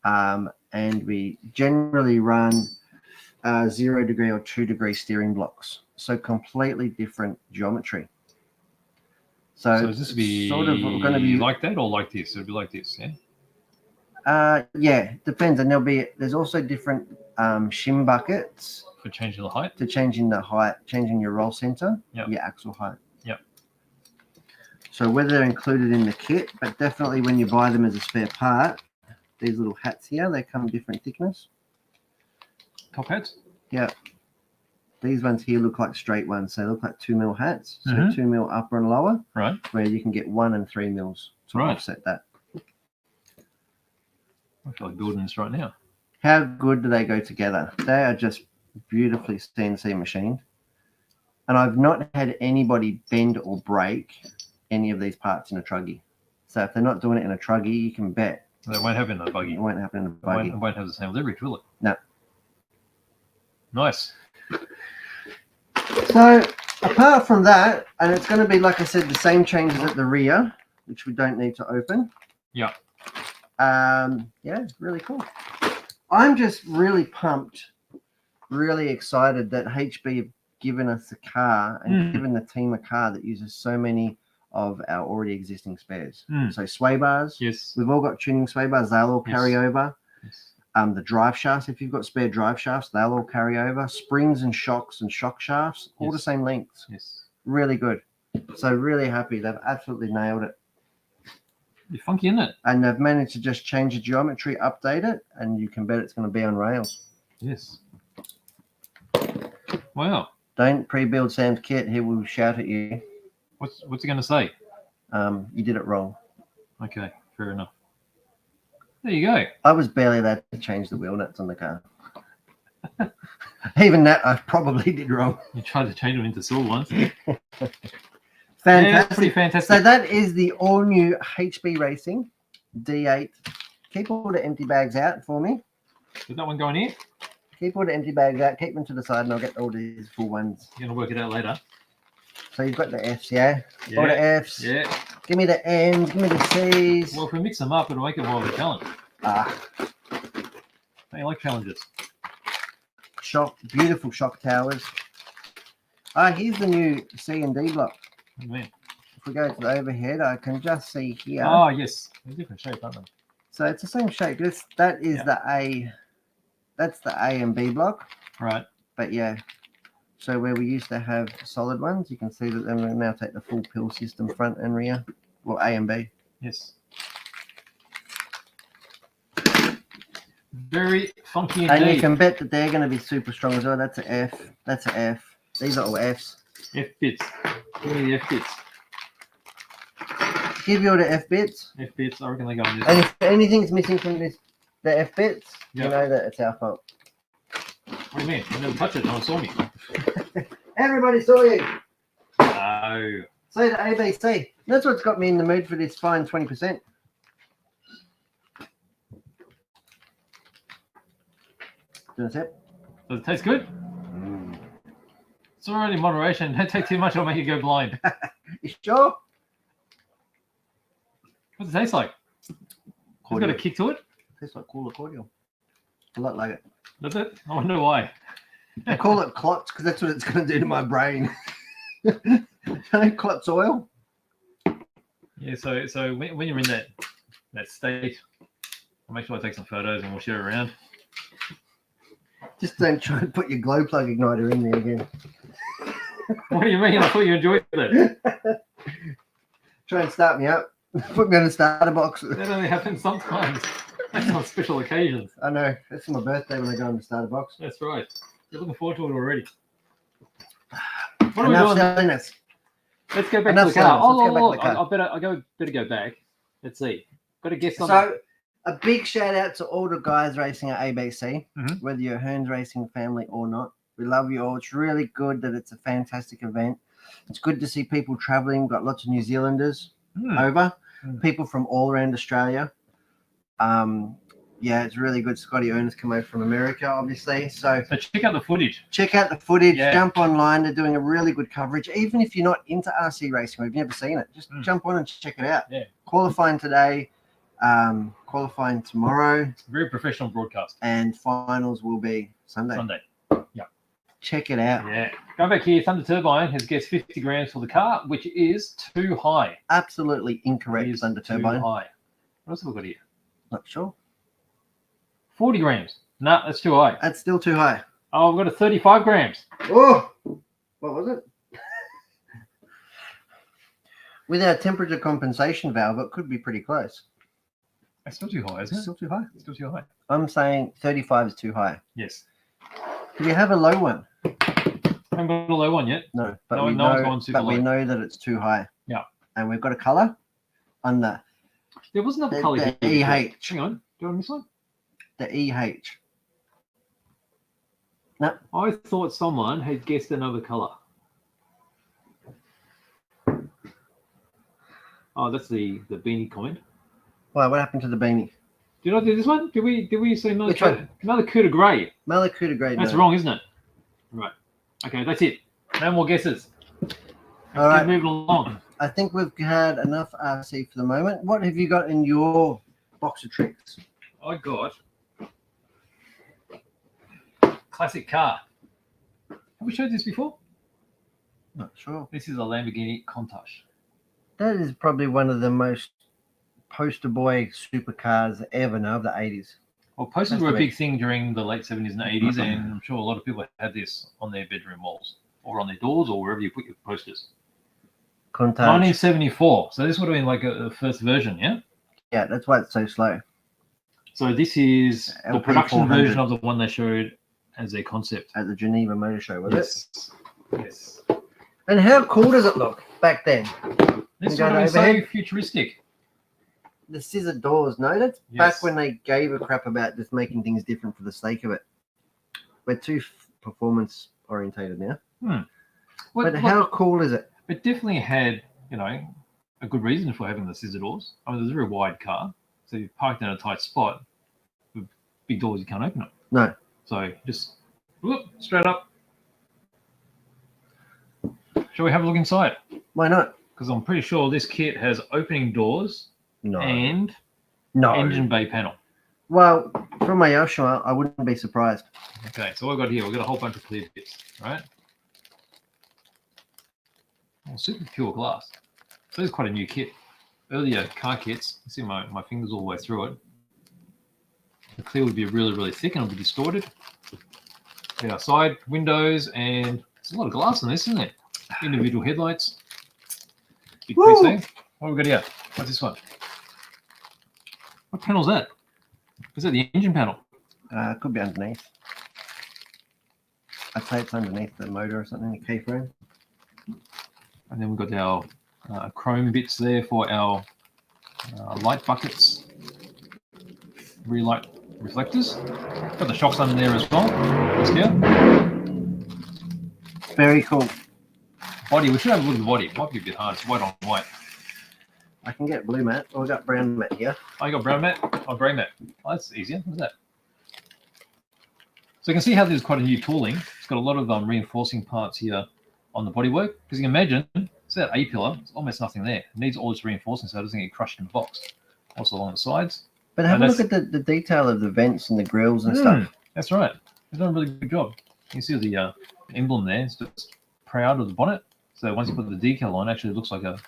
And we generally run 0 degree or 2 degree steering blocks. So completely different geometry. So So, is this be sort of going to be like that or like this? It'll be like this, yeah. yeah, depends. And there's also different shim buckets For changing the height. to changing the height, changing your roll center, Yep. your axle height. Yep. So whether they're included in the kit, but definitely when you buy them as a spare part, these little hats here, they come different thickness. Top hats. Yeah. These ones here look like straight ones. So they look like 2 mil hats. So Mhm. 2 mil upper and lower, Right. where you can get 1 and 3 mils to Right. offset that. I feel like building this right now. How good do they go together? They are just beautifully CNC machined. And I've not had anybody bend or break any of these parts in a truggy. So if they're not doing it in a truggy, you can bet They won't happen in the buggy. it won't happen in a It won't, buggy. it won't have the same leverage, will it? No. Nice. So apart from that, and it's going to be, like I said, the same changes at the rear, which we don't need to open. Yeah. Yeah, really cool. I'm just really pumped, really excited that HB have given us a car and given the team a car that uses so many of our already existing spares. So sway bars, Yes. we've all got tuning sway bars, they'll all carry over. Yes. The drive shafts, if you've got spare drive shafts, they'll all carry over. Springs and shocks and shock shafts, all the Yes. same lengths. Yes. Really good. So really happy. They've absolutely nailed it. You're funky, isn't it? And they've managed to just change the geometry, update it, and you can bet it's going to be on rails. Yes. Wow. Don't pre-build Sam's kit. He will shout at you. What's he going to say? You did it wrong. Okay, fair enough. There you go. I was barely allowed to change the wheel nuts on the car. Even that I probably did wrong. You tried to change them into silver ones. Yeah, Fantastic. that's pretty fantastic. So that is the all-new HB Racing D8. Keep all the empty bags out for me. Is that one going here? Keep all the empty bags out. Keep them to the side, and I'll get all these full ones. You're going to work it out later. So you've got the Fs, yeah? Yeah. All the Fs. Yeah. Give me the N's. Give me the C's. Well, if we mix them up, it'll make it more of a challenge. Don't you like challenges? Shock, beautiful shock towers. Here's the new C and D block. Oh, man. If we go to the overhead, I can just see here. Oh, yes. They're different shape, aren't they? So it's the same shape. That is Yeah. the A. That's the A and B block. Right. But yeah. So where we used to have solid ones, you can see that then we now take the full pill system front and rear. Well, A and B. Yes. Very funky And you indeed. can bet that they're going to be super strong as well. That's an F. That's an F. These are all Fs. F bits. Give me the F bits. Give you all the F bits. F bits. I reckon they go in this. And if anything's missing from the F bits, Yep. you know that it's our fault. What do you mean? I never touched it. No one saw me. Everybody saw you. No. Say the ABC. That's what's got me in the mood for this fine 20%. Does it? Does it taste good? It's already in moderation. Don't take too much, it'll make you go blind. You sure? What's it taste like? It's got a kick to it. Tastes like cool cordial. A lot like it. Does it? I wonder why. I call it clots because that's what it's going to do to my brain. Clots oil. Yeah, so when you're in that state, I'll make sure I take some photos and we'll share it around. Just don't try and put your glow plug igniter in there again. What do you mean? I thought you enjoyed it. Try and start me up. Put me on the starter box. That only happens sometimes. That's on special occasions. I know. That's my birthday when I go on the starter box. That's right. You're looking forward to it already. What are we Enough doing? selling us. Let's go back Enough to the car. selling us. Let's go back Oh, to the car. I better go back. Let's see. Got a guess on that. So, a big shout out to all the guys racing at ABC, Mhm. whether you're a Hearns racing family or not. We love you all. It's really good that it's a fantastic event. It's good to see people traveling. Got lots of New Zealanders over, people from all around Australia. Yeah, it's really good. Scotty Ernest come over from America, obviously. So So check out the footage. check out the footage. Yeah. Jump online. They're doing a really good coverage. Even if you're not into RC racing, we've never seen it. Just jump on and check it out. Yeah. Qualifying today, qualifying tomorrow, Very professional broadcast. and finals will be Sunday. Sunday. Check it out. Yeah. Going back here, Thunder Turbine has guessed 50 grams for the car, which is too high. Absolutely It incorrect, is Thunder too Turbine. high. What else have we got here? Not sure. 40 grams. No, that's too high. That's still too high. Oh, I've got a 35 grams. Oh, what was it? With our temperature compensation valve, it could be pretty close. That's still too high, isn't It's it? still too high. It's still too high. I'm saying 35 is too high. Yes. Do we have a low one? I haven't got a low one yet. No, but No, we no one's know, gone super but we low. know that it's too high. Yeah. And we've got a color on the There was another colour the here. EH. Hang on. Do I miss one? The EH. I thought someone had guessed another colour. Oh, that's the beanie comment. Why? What happened to the beanie? Did I do this one? Did we say another Which one? another coup de grace? Malakuta Great. That's wrong, isn't it? Right. Okay, that's it. No more guesses. All right. Keep moving along. I think we've had enough RC for the moment. What have you got in your box of tricks? I got classic car. Have we showed this before? Not sure. This is a Lamborghini Countach. That is probably one of the most poster boy supercars ever now of the 80s. Well, posters That's were a the big thing during the late 70s and 80s, and I'm sure a lot of people had this on their bedroom walls or on their doors or wherever you put your posters. Countach. 1974. So this would have been like a first version, yeah? Yeah, that's why it's so slow. So this is the LP production 400. version of the one they showed as their concept. At the Geneva Motor Show, was Yes. Yes. it? And how cool does it look back then? This You would got have been so overhead? futuristic. The scissor doors, no? That's Yes. back when they gave a crap about just making things different for the sake of it. We're too performance orientated now. But how cool is it? It definitely had, a good reason for having the scissor doors. I mean, it was a very wide car, so you parked in a tight spot with big doors, you can't open it. No. So just whoop, straight up. Shall we have a look inside? Why not? Because I'm pretty sure this kit has opening doors No. and No. engine bay panel. Well, from my Yoshua, I wouldn't be surprised. Okay, so what we've got here, we've got a whole bunch of clear bits, right? Oh, super pure glass. So this is quite a new kit. Earlier car kits, you see my fingers all the way through it. The clear would be really, really thick and it'll be distorted. Yeah, side windows, and there's a lot of glass in this, isn't it? Individual headlights. Big Woo! piece there. What have we got here? What's this one? What panel's that? Is that the engine panel? It could be underneath. I'd say it's underneath the motor or something, the K-frame. And then we've got our chrome bits there for our light buckets, rear light reflectors. Got the shocks under there as well. Let's go. Very cool. Body, we should have a look at the body. It might be a bit hard. It's white on white. I can get blue mat. Or I got brown mat here. Oh, you got brown mat? Oh, grey mat. Oh, that's easier. What's that? So you can see how there's quite a new tooling. It's got a lot of reinforcing parts here on the bodywork. Because you can imagine, it's that A-pillar. There's almost nothing there. It needs all this reinforcing so it doesn't get crushed in the box. Also along the sides. But have And a look at the detail of the vents and the grills and stuff. That's right. They've done a really good job. You can see the emblem there. It's just proud of the bonnet. So once you put the decal on, actually it looks like a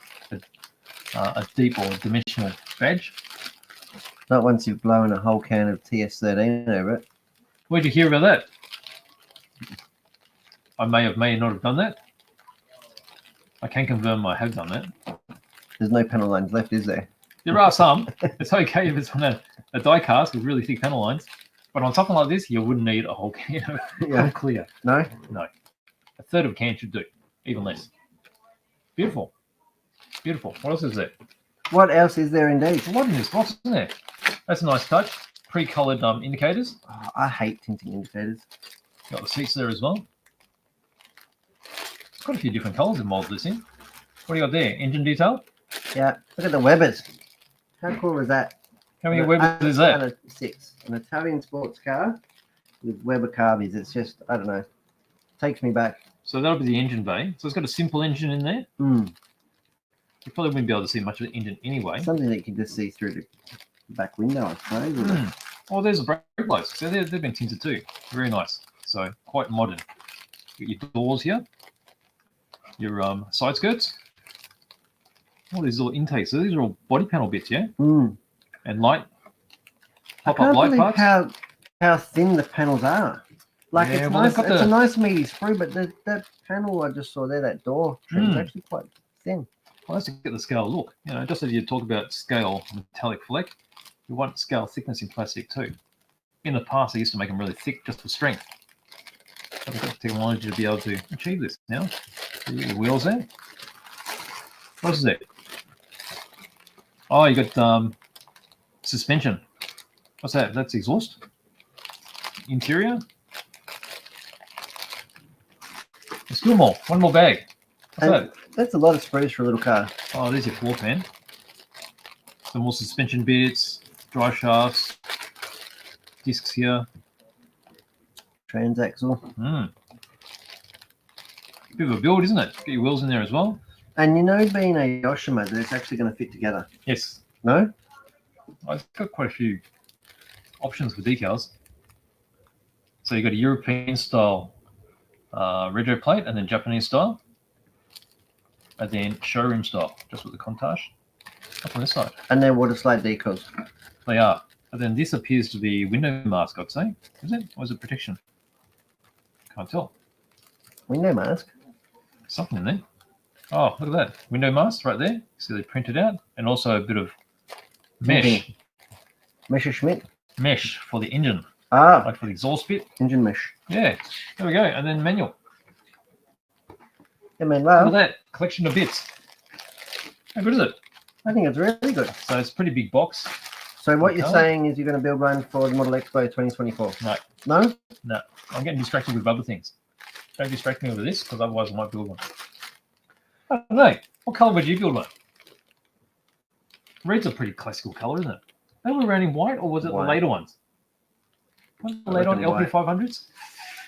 deep or dimensional badge. Not once you've blown a whole can of TS13 over it. Where'd you hear about that? I may not have done that. I can confirm I have done that. There's no panel lines left, is there? There are some. It's okay if it's on a die cast with really thick panel lines. But on something like this, you wouldn't need a whole can of Yeah. clear. No? No. A third of a can should do, even less. Beautiful. Beautiful. What else is there? What else is there indeed? There's a lot in this box, isn't there? That's a nice touch. Pre-coloured indicators. Oh, I hate tinting indicators. Got the seats there as well. Got a few different colours involved this in. What do you got there? Engine detail? Yeah. Look at the Webers. How cool is that? How many Webers is that? 6. An Italian sports car with Weber carbies. It's just, I don't know. Takes me back. So that'll be the engine bay. So it's got a simple engine in there. You probably wouldn't be able to see much of the engine anyway. Something that you can just see through the back window, I suppose. isn't it? Oh, there's the brake lights. So they've been tinted too. Very nice. So quite modern. Got your doors here. Your side skirts. All these little intakes. So these are all body panel bits, yeah? And light. I Pop-up can't light believe parts. how thin the panels are. Like Yeah, it's well, nice. they've got It's a the- nice meaty sprue, but that panel I just saw there, that door trim is actually quite thin. Well, that's to get the scale look. Just as you talk about scale metallic fleck, you want scale thickness in plastic too. In the past, they used to make them really thick just for strength. But we've got the technology to be able to achieve this now. Your wheels there. What else is there? Oh, you got suspension. What's that? That's exhaust. Interior. There's still more. One more bag. What's And that? that's a lot of sprues for a little car. Oh, there's your floor pan. Some more suspension bits, drive shafts, discs here. Transaxle. Bit of a build, isn't it? Get your wheels in there as well. And you know, being a Yoshima, that it's actually going to fit together. Yes. No? I've got quite a few options for decals. So you've got a European style rego plate, and then Japanese style, and then showroom style, just with the Contage. Up on this side. And they're water slide decals. They are. And then this appears to be window mask, I'd say. Is it? Or is it protection? Can't tell. Window mask. Something in there. Oh, look at that. Window mask right there. See, they printed out. And also a bit of mesh. Messerschmitt. Mesh for the engine. Ah, Like for the exhaust bit. engine mesh. Yeah. There we go. And then manual. I mean, Look well, at that. Collection of bits. How good is it? I think it's really good. So it's a pretty big box. So what you're Okay. saying is you're going to build one for the Model Expo 2024? No. No? No. I'm getting distracted with other things. Don't distract me with this, because otherwise I might build one. I don't know. What colour would you build one? Red's a pretty classical colour, isn't it? They were around in white, or was it White. the later ones? Was it the later on reckon white. LP500s?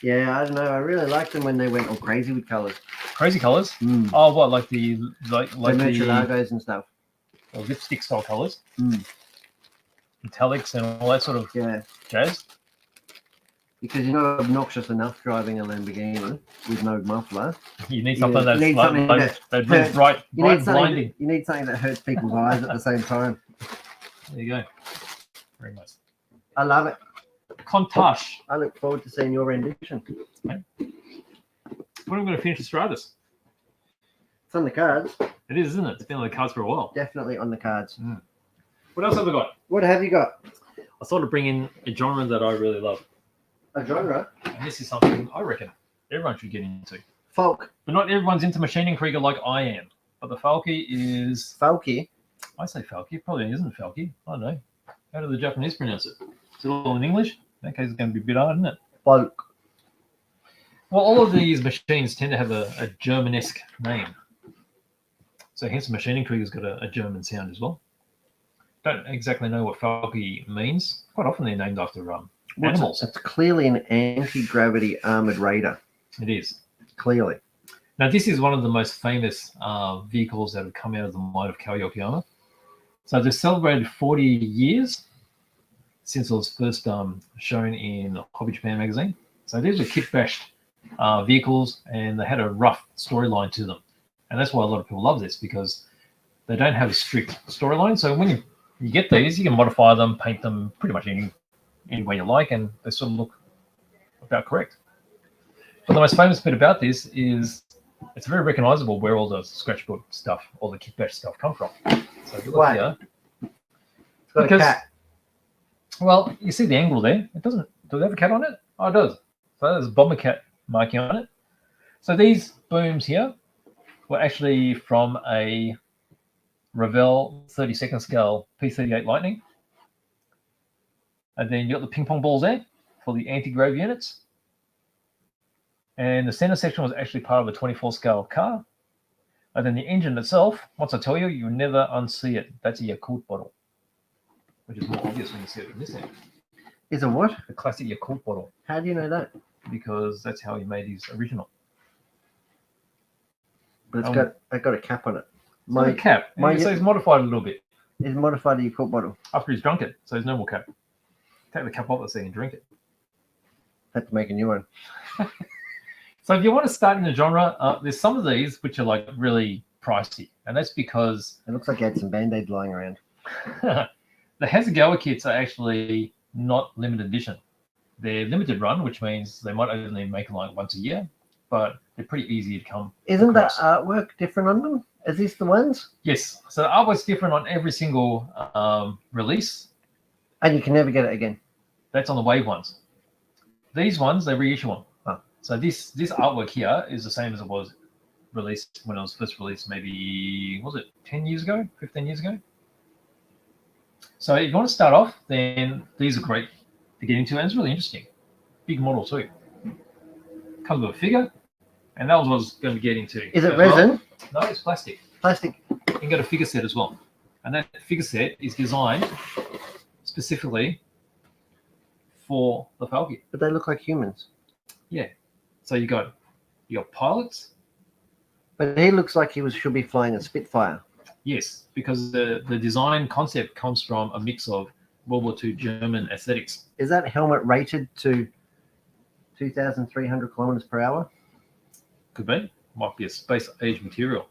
Yeah, I don't know. I really liked them when they went all crazy with colours. Crazy colours? Mm. Oh, what, like the Like the Murcielagos and stuff. lipstick style colours? Mm. Metallics and all that sort of Yeah, jazz? because you're not obnoxious enough driving a Lamborghini with no muffler. You need You something that's need like, something like, that- really bright, You bright need something. blinding. You need something that hurts people's eyes at the same time. There you go. Very nice. I love it. Contage. I look forward to seeing your rendition. When am I going to finish the Stratus? It's on the cards. It is, isn't it? It's been on the cards for a while. Definitely on the cards. What else have I got? What have you got? I thought of bring in a genre that I really love. A genre? And this is something I reckon everyone should get into. Folk. But not everyone's into machining Krieger like I am. But the Falke is... Folky. I say Falke. Probably isn't Falke. I don't know. How do the Japanese pronounce it? Is it all in English? In that case, it's going to be a bit hard, isn't it? Folk. Well, all of these machines tend to have a Germanesque name. So hence the machining Krieger's got a German sound as well. Don't exactly know what Falke means. Quite often they're named after animals. It's clearly an anti-gravity armored raider. It is. Clearly. Now, this is one of the most famous vehicles that have come out of the mind of Kao Yokoyama. So they've celebrated 40 years since it was first shown in Hobby Japan magazine. So these are kit-bashed vehicles, and they had a rough storyline to them. And that's why a lot of people love this, because they don't have a strict storyline. So when you get these, you can modify them, paint them pretty much any way you like, and they sort of look about correct. But the most famous bit about this is it's very recognizable where all the scratchbook stuff, all the kit bash stuff come from. So if you look Why? here, It's got Because- a cat. well, you see the angle there. It doesn't. Does it have a cat on it? Oh, it does. So there's a bomber cat marking on it. So these booms here were actually from a Revell 32nd scale P38 Lightning. And then you got the ping pong balls there for the anti-grav units. And the center section was actually part of a 24 scale car. And then the engine itself, once I tell you, you'll never unsee it. That's a Yakult bottle, which is more obvious when you see it from this end. Is a what? The classic Yakult bottle, How do you know that? because that's how he made his original. But it's got a cap on it. My cap. So he's modified a little bit It's modified to your Coke bottle. after he's drunk it. So there's no more cap. Take the cap off so you can drink it. Had to make a new one. So if you want to start in the genre, there's some of these which are like really pricey, and that's because It looks like you had some band-aids lying around. the Hasegawa kits are actually not limited edition. They're limited run, which means they might only make them like once a year, but they're pretty easy to come. Isn't that across. artwork different on them? Is this the ones? Yes. So the artwork's different on every single release. And you can never get it again. That's on the Wave ones. These ones, they reissue them. Oh. So this artwork here is the same as it was released when it was first released, maybe, was it 10 years ago, 15 years ago? So if you want to start off, then these are great to get into, and it's really interesting. Big model too. Comes with a figure, and that was what I was going to get into. Is it as well. resin? No, it's plastic. Plastic? You can get a figure set as well. And that figure set is designed specifically for the Falcon. But they look like humans. So you got pilots. But he looks like should be flying a Spitfire. Yes, because the design concept comes from a mix of World War II German aesthetics. Is that helmet rated to 2,300 kilometers per hour? Could be. Might be a space age material.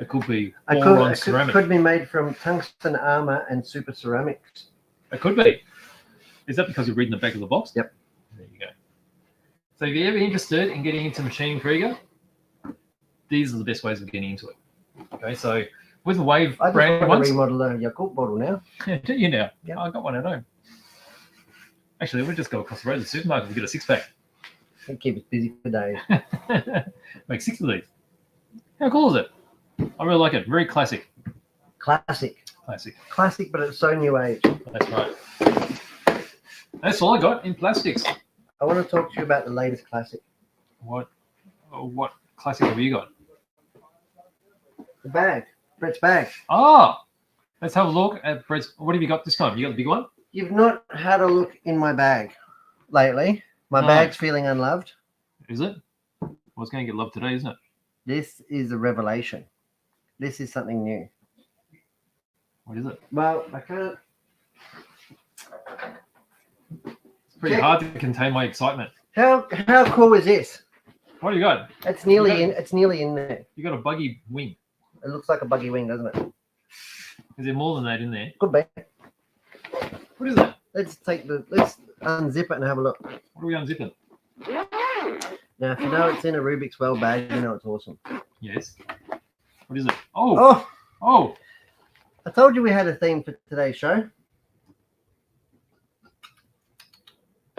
It could be boron ceramic. Could be made from tungsten armor and super ceramics. It could be. Is that because you're reading the back of the box? Yep. There you go. So if you're ever interested in getting into machine Krieger, these are the best ways of getting into it. Okay, so with the Wave I just brand want ones, to remodel a Yakult bottle now. do you now? Yep. I got one at home. Actually, we'll just go across the road to the supermarket and get a 6-pack. And keep us busy for days. Make 6 of these. How cool is it? I really like it. Very classic. Classic, but it's so new age. That's right. That's all I got in plastics. I want to talk to you about the latest classic. What classic have you got? The bag, Brett's bag. Ah, let's have a look at Brett's. What have you got this time? You got the big one? You've not had a look in my bag lately. My No. bag's feeling unloved. Is it? Well, it's going to get loved today, isn't it? This is a revelation. This is something new. What is it? Well, I can't. It's pretty hard to contain my excitement. How cool is this? What do you got? It's nearly in. It's nearly in there. You got a buggy wing. It looks like a buggy wing, doesn't it? Is there more than that in there? Could be. What is that? Let's unzip it and have a look. What are we unzipping? Now, if you know it's in a Rubik's Well bag, you know it's awesome. Yes. What is it? Oh, Oh, oh. I told you we had a theme for today's show.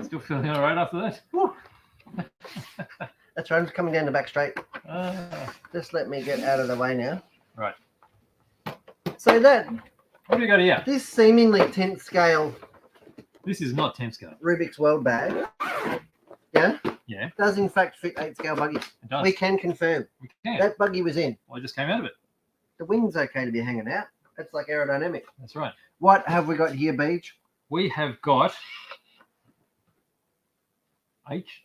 Still feeling all right after that? Woo. That's right. I'm just coming down the back straight. Ah, Just let me get out of the way now. right. So What do we got here? this seemingly 10th scale This is not 10 scale. Rubik's World bag, Yeah, does in fact fit 8 scale buggies. it does. We can confirm We can. that buggy was in. Well, I just came out of it. The wing's okay to be hanging out. That's like aerodynamic. That's right. What have we got here, Beach? We have got H1.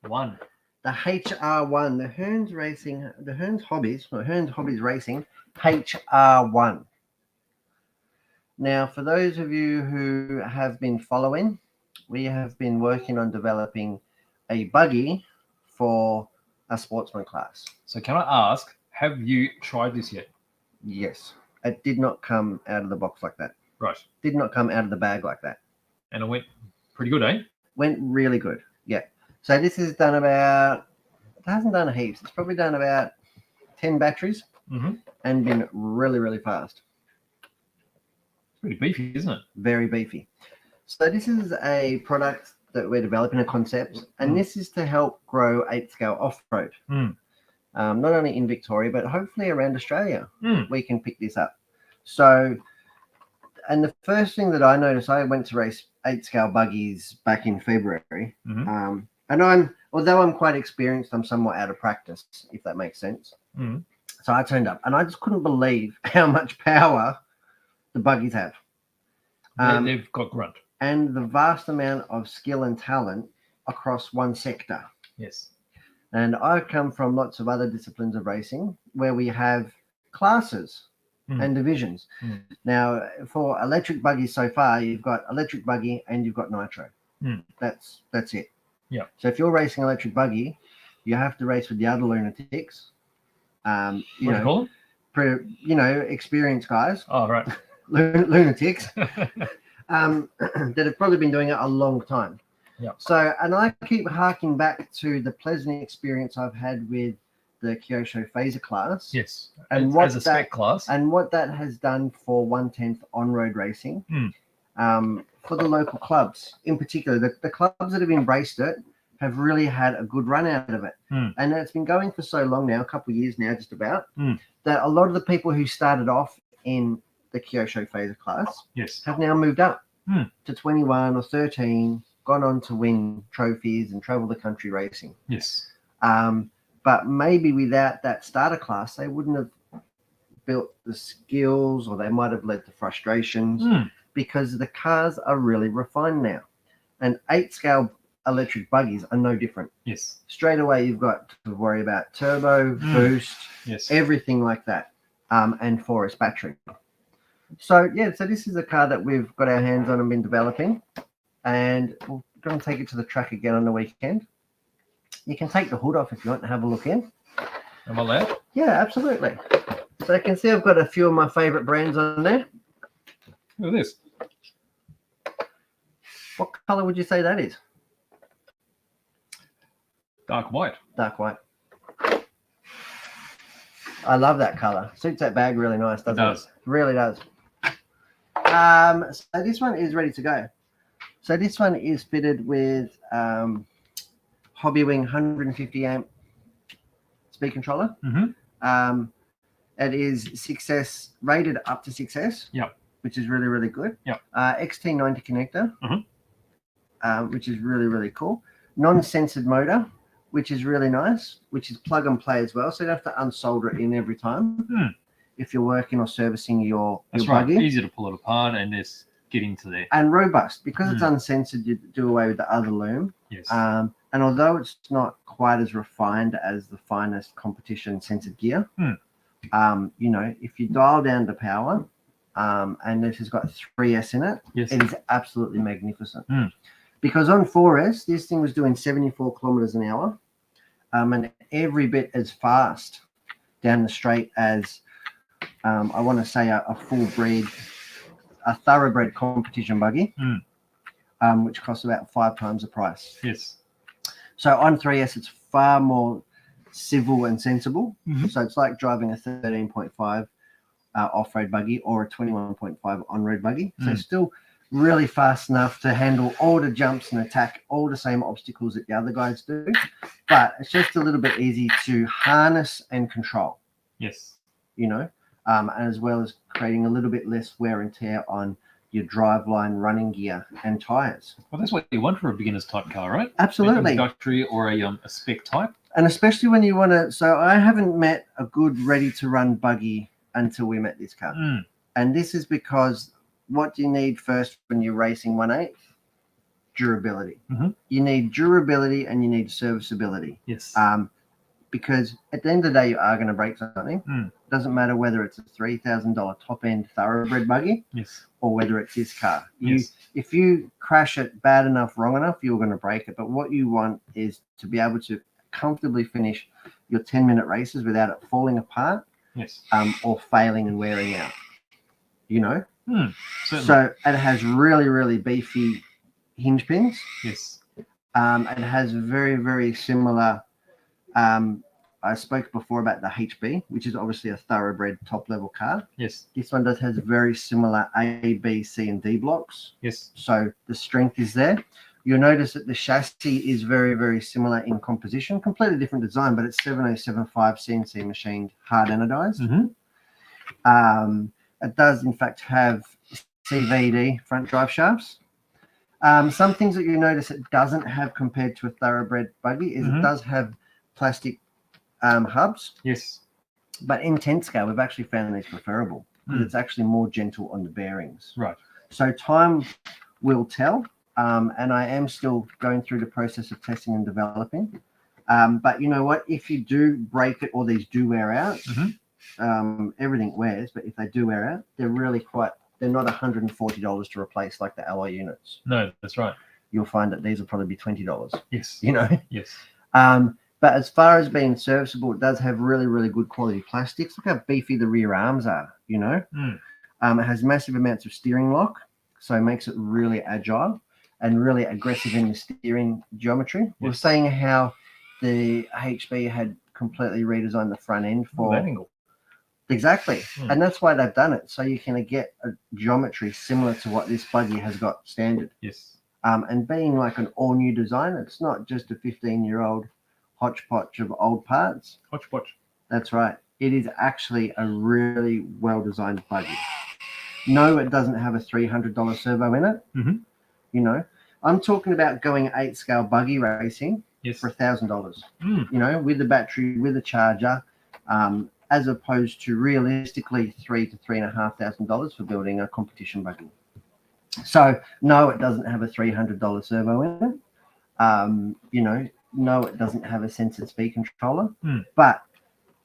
The HR1, the Hearns Racing, the Hearns Hobbies Racing HR1. Now, for those of you who have been following, we have been working on developing a buggy for a sportsman class. So can I ask, have you tried this yet? Yes, it did not come out of the box like that. Right. Did not come out of the bag like that. And it went pretty good, eh? Went really good. Yeah. So this has done about, it hasn't done heaps. It's probably done about 10 batteries and been really, really fast. It's pretty beefy, isn't it? Very beefy. So this is a product that we're developing, a concept, and this is to help grow 8 scale off-road. Not only in Victoria, but hopefully around Australia, we can pick this up. So, and the first thing that I noticed, I went to race 8 scale buggies back in February. And although I'm quite experienced, I'm somewhat out of practice, if that makes sense. So I turned up and I just couldn't believe how much power the buggies have. They've got grunt. And the vast amount of skill and talent across one sector. Yes. And I come from lots of other disciplines of racing where we have classes and divisions. Now, for electric buggies so far, you've got electric buggy and you've got nitro. That's it. Yeah. So if you're racing electric buggy, you have to race with the other lunatics. What do you call them? Experienced guys. Oh, right. Lunatics. That have probably been doing it a long time. Yeah. So, and I keep harking back to the pleasant experience I've had with the Kyosho Phaser class. Yes. And as what a spec class. And what that has done for 1/10 on-road racing, for the local clubs in particular, the clubs that have embraced it have really had a good run out of it. And it's been going for so long now, a couple of years now, just about, that a lot of the people who started off in the Kyosho Phaser class have now moved up to 21 or 13, gone on to win trophies and travel the country racing. Yes. But maybe without that starter class, they wouldn't have built the skills, or they might have led to frustrations, because the cars are really refined now. And 8-scale electric buggies are no different. Yes. Straight away, you've got to worry about turbo, boost, Yes. everything like that, and 4S battery. So yeah, so this is a car that we've got our hands on and been developing, and we're going to take it to the track again on the weekend. You can take the hood off if you want to have a look in. Am I allowed? Yeah, absolutely. So you can see I've got a few of my favorite brands on there. Look at this. What color would you say that is? Dark white. Dark white. I love that color. Suits that bag really nice, doesn't it? Does. Really does. So this one is ready to go. So this one is fitted with Hobbywing 150 amp speed controller. It is 6S, rated up to 6S. Yep. Which is really, really good. Yep. XT90 connector, which is really, really cool. Non-censored motor, which is really nice, which is plug and play as well. So you don't have to unsolder it in every time if you're working or servicing your buggy. Easy to pull it apart and just get into there. And robust. Because it's uncensored, you do away with the other loom. Yes. And although it's not quite as refined as the finest competition censored gear, you know, if you dial down the power, and this has got 3S in it, yes, it is absolutely magnificent. Because on 4S, this thing was doing 74 kilometers an hour, and every bit as fast down the straight as I want to say a full breed, a thoroughbred competition buggy, which costs about 5 times the price. Yes. So on 3S, it's far more civil and sensible. So it's like driving a 13.5 off-road buggy or a 21.5 on-road buggy. So it's still really fast enough to handle all the jumps and attack all the same obstacles that the other guys do. But it's just a little bit easy to harness and control. Yes. You know, as well as creating a little bit less wear and tear on your driveline, running gear, and tires. Well, that's what you want for a beginner's type car, right? Absolutely. Introductory or a spec type. And especially when you want to. So I haven't met a good ready-to-run buggy until we met this car. And this is because what do you need first when you're racing 1/8? Durability. You need durability and you need serviceability. Yes. Because at the end of the day, you are going to break something. Doesn't matter whether it's a $3,000 top-end thoroughbred buggy, yes, or whether it's this car. Yes. If you crash it bad enough, wrong enough, you're going to break it. But what you want is to be able to comfortably finish your 10-minute races without it falling apart, yes, or failing and wearing out. You know? Certainly. So it has really, really beefy hinge pins. Yes. It has very, very similar. I spoke before about the HB, which is obviously a thoroughbred top-level car. Yes. This one has very similar A, B, C, and D blocks. Yes. So the strength is there. You'll notice that the chassis is very, very similar in composition. Completely different design, but it's 7075 CNC machined, hard anodized. It does, in fact, have CVD front drive shafts. Some things that you notice it doesn't have compared to a thoroughbred buggy is it does have plastic hubs. Yes. But in 10 scale, we've actually found these preferable because it's actually more gentle on the bearings. Right. So time will tell. And I am still going through the process of testing and developing. But you know what? If you do break it or these do wear out, everything wears, but if they do wear out, they're really they're not $140 to replace like the alloy units. No, that's right. You'll find that these will probably be $20. Yes. You know? Yes. But as far as being serviceable, it does have really, really good quality plastics. Look how beefy the rear arms are, you know? It has massive amounts of steering lock, so it makes it really agile and really aggressive in the steering geometry. Yes. We were saying how the HB had completely redesigned the front end for that angle. Exactly. And that's why they've done it. So you can get a geometry similar to what this buggy has got standard. Yes. And being like an all new design, it's not just a 15-year-old hodgepodge of old parts. Hodgepodge. That's right. It is actually a really well-designed buggy. No, it doesn't have a $300 servo in it. You know, I'm talking about going 8-scale buggy racing for $1,000. You know, with the battery, with the charger, as opposed to realistically $3,000 to $3,500 for building a competition buggy. So no, it doesn't have a $300 servo in it. You know, no, it doesn't have a censored speed controller. But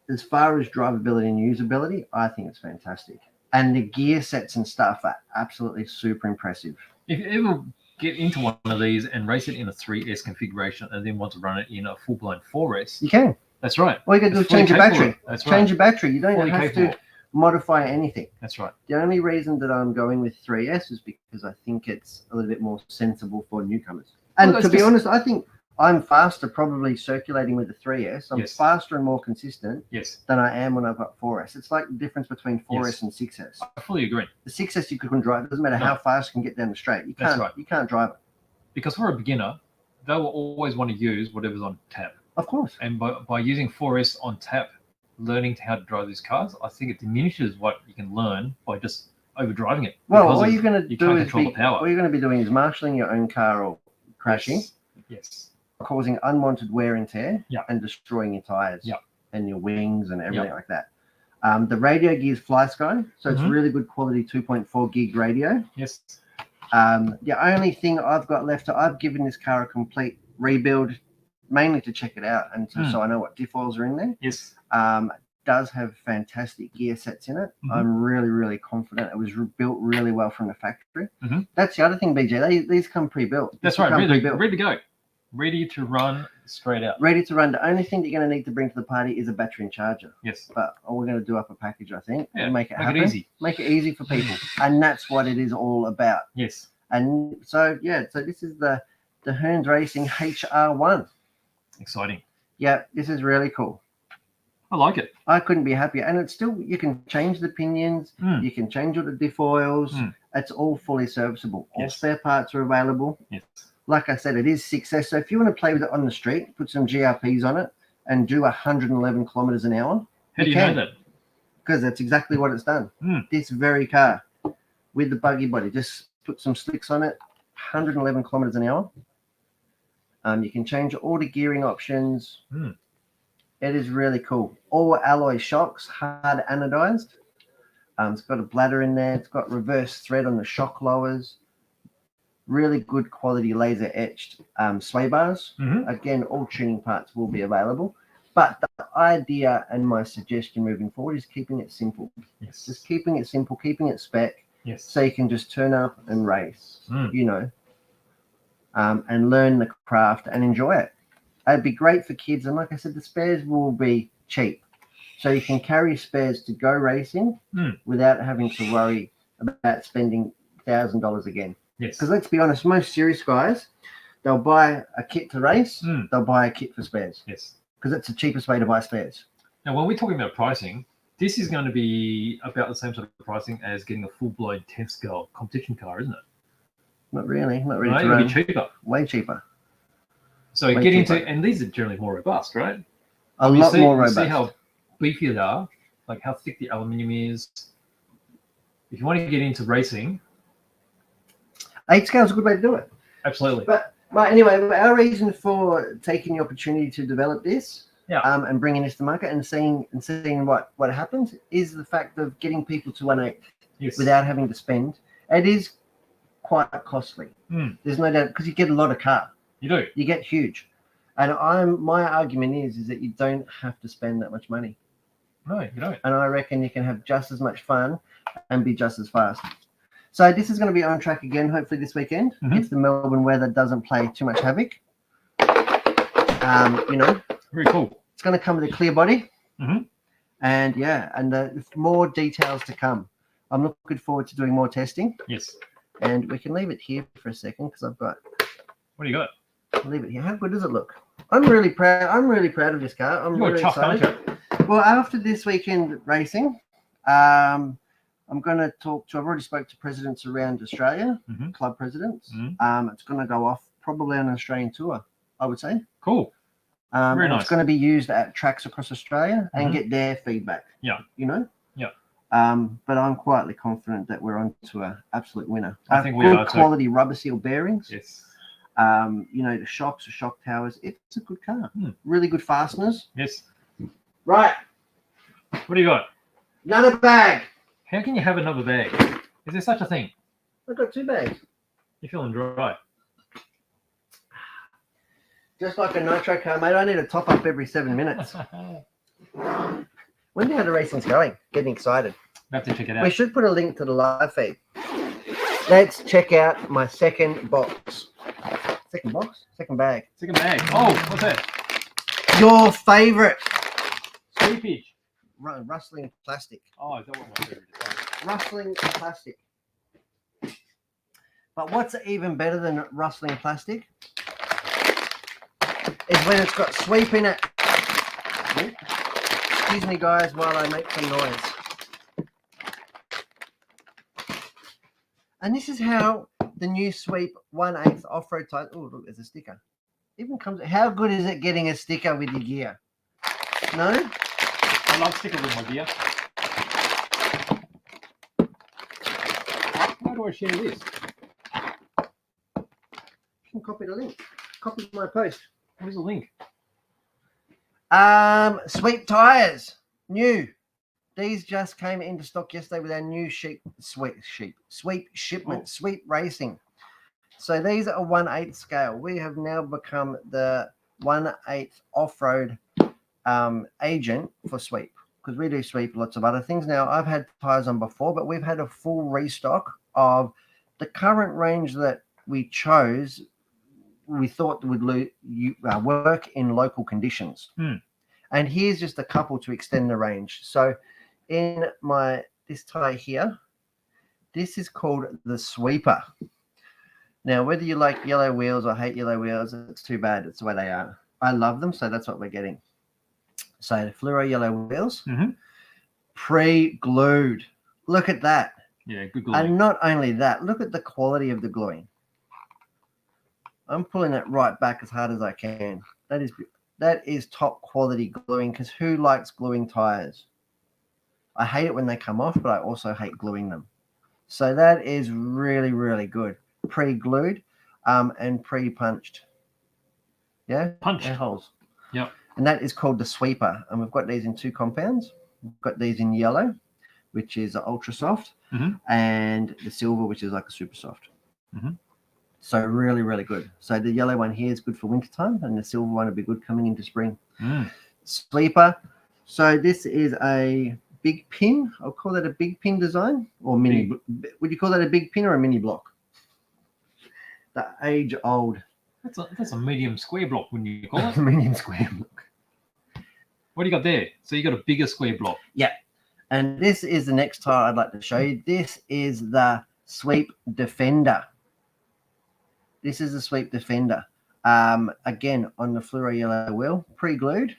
as far as drivability and usability, I think it's fantastic. And the gear sets and stuff are absolutely super impressive. If you ever get into one of these and race it in a 3S configuration and then want to run it in a full-blown 4S, You can. that's right. All you got to do is It's fully change your capable. battery. That's Change right. your battery. You don't Fully have capable. to modify anything. That's right. The only reason that I'm going with 3S is because I think it's a little bit more sensible for newcomers. And Well, to be just- honest, I think I'm faster probably circulating with the 3S. I'm Yes. faster and more consistent Yes, than I am when I've got 4S. It's like the difference between 4S and 6S. I fully agree. The 6S you couldn't drive. It doesn't matter No. how fast you can get down the straight. You That's can't. right. You can't drive it. Because for a beginner, they will always want to use whatever's on tap. Of course. And by using 4S on tap, learning how to drive these cars, I think it diminishes what you can learn by just overdriving it. Well, because all of- you're going to you do can't is control the power. all you're going to be doing is marshalling your own car or crashing, Yes. Yes. causing unwanted wear and tear, Yeah. and destroying your tires Yeah. and your wings and everything Yeah. like that. The radio gear is FlySky, so it's Mhm. really good quality 2.4 gig radio. Yes. The only thing I've got left, I've given this car a complete rebuild, mainly to check it out and so I know what diff oils are in there. Yes. It does have fantastic gear sets in it. Mhm. I'm really, really confident. It was built really well from the factory. Mhm. That's the other thing, BJ. These come pre-built. That's These right. come Ready, pre-built. ready to go. Ready to run straight out. Ready to run. The only thing that you're going to need to bring to the party is a battery and charger. Yes. But we're going to do up a package, I think, Yeah, and make it make it happen. easy. Make it easy for people, and that's what it is all about. Yes. And so, yeah, so this is the Hearns Racing HR1. Exciting. Yeah, this is really cool. I like it. I couldn't be happier. And it's still, you can change the pinions, Mm. you can change all the diff oils. Mm. It's all fully serviceable. All Yes. spare parts are available. Yes. Like I said, it is 6S. So if you want to play with it on the street, put some GRPs on it and do 111 kilometers an hour, How do you can. know that? because that's exactly what it's done. Mm. This very car with the buggy body, just put some slicks on it, 111 kilometers an hour. You can change all the gearing options. Mm. It is really cool. All alloy shocks, hard anodized. It's got a bladder in there. It's got reverse thread on the shock lowers. Really good quality laser etched sway bars. Mhm. Again, all tuning parts will be available. But the idea and my suggestion moving forward is keeping it simple. Yes. Just keeping it simple, keeping it spec, Yes. so you can just turn up and race, Mm. you know, and learn the craft and enjoy it. It'd be great for kids. And like I said, the spares will be cheap. So you can carry spares to go racing Mm. without having to worry about spending $1,000 again. Yes. Because let's be honest, most serious guys, they'll buy a kit to race, Mm. they'll buy a kit for spares Yes. because it's the cheapest way to buy spares. Now, when we're talking about pricing, this is going to be about the same sort of pricing as getting a full-blown 10-scale competition car, isn't it? Not really Right? to It'll run. be cheaper. Way cheaper. So Way get cheaper. into, and these are generally more robust, right? A You lot see, more you robust. see how beefy they are, like how thick the aluminium is. If you want to get into racing, 8 scale is a good way to do it. absolutely. But anyway, our reason for taking the opportunity to develop this, Yeah. and bringing this to market and seeing what happens is the fact of getting people to 1/8 Yes. without having to spend. It is quite costly. Mm. There's no doubt, because you get a lot of car, You do. you get huge, and my argument is that you don't have to spend that much money, No, you don't. and I reckon you can have just as much fun and be just as fast. So this is going to be on track again, hopefully this weekend. Mhm. If the Melbourne weather doesn't play too much havoc. You know, Very cool. it's going to come with a clear body. Mhm. And yeah, and more details to come. I'm looking forward to doing more testing, Yes. and we can leave it here for a second because I've got, What do you got? leave it here. How good does it look? I'm really proud of this car. I'm You're really tough, aren't excited. you? Well, after this weekend racing, I'm going to I've already spoke to presidents around Australia, Mhm. club presidents. Mhm. It's going to go off probably on an Australian tour, I would say. Cool. Very And nice. It's going to be used at tracks across Australia and Mhm. get their feedback. Yeah. You know? Yeah. But I'm quietly confident that we're on to an absolute winner. I think we good are too. quality rubber seal bearings. Yes. You know, the shocks, the shock towers. It's a good car. Hmm. Really good fasteners. Yes. Right. What do you got? Another bag. How can you have another bag? Is there such a thing? I've got 2 bags. You're feeling dry. Just like a nitro car, mate. I need to top up every 7 minutes. Wonder how the racing's going. Getting excited. We have to check it We out. should put a link to the live feed. Let's check out my second box. Second box? Second bag. Second bag. Oh, what's that? Your favorite. Sweepage. Rustling plastic. Oh, is that what my favorite is? Rustling plastic. But what's even better than rustling plastic is when it's got sweep in it. Excuse me, guys, while I make some noise. And this is how the new Sweep 1/8 off-road tires. Oh, look, there's a sticker. Even comes. How good is it getting a sticker with your gear? No. I love stickers with my gear. How do I share this? You can copy the link. Copy my post. What is the link? Sweep tires, new. These just came into stock yesterday with our new sweep shipment, Sweep Racing. So these are 1/8 scale. We have now become the 1/8 off-road agent for Sweep, because we do Sweep lots of other things. Now, I've had tires on before, but we've had a full restock of the current range that we chose. We thought would work in local conditions. And here's just a couple to extend the range. So in this tire here, this is called the Sweeper. Now, whether you like yellow wheels or hate yellow wheels, it's too bad. It's the way they are. I love them, so that's what we're getting. So the fluoro yellow wheels, pre-glued. Look at that. Yeah, good gluing. And not only that, look at the quality of the gluing. I'm pulling it right back as hard as I can. That is top quality gluing, because who likes gluing tires? I hate it when they come off, but I also hate gluing them. So that is really, really good. Pre-glued and pre-punched. Yeah? Punched. Air holes. Yep. And that is called the Sweeper. And we've got these in 2 compounds. We've got these in yellow, which is ultra soft, and the silver, which is like a super soft. So really, really good. So the yellow one here is good for wintertime, and the silver one will be good coming into spring. Sweeper. So this is a big pin. I'll call that a big pin design, or mini. Would you call that a big pin or a mini block? The age old. That's a medium square block, wouldn't you call it? Medium square block. What do you got there? So you got a bigger square block. Yeah. And this is the next tire I'd like to show you. This is the Sweep Defender. This is the Sweep Defender. Again, on the fluoro yellow wheel, pre-glued.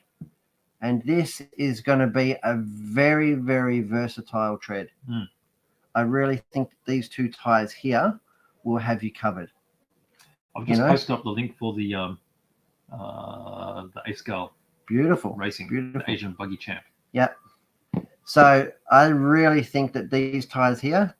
And this is going to be a very, very versatile tread. I really think these 2 tires here will have you covered. I've just posted up the link for the A-Scale Beautiful. Racing, Beautiful. the Asian Buggy Champ. Yep. So I really think that these tires here,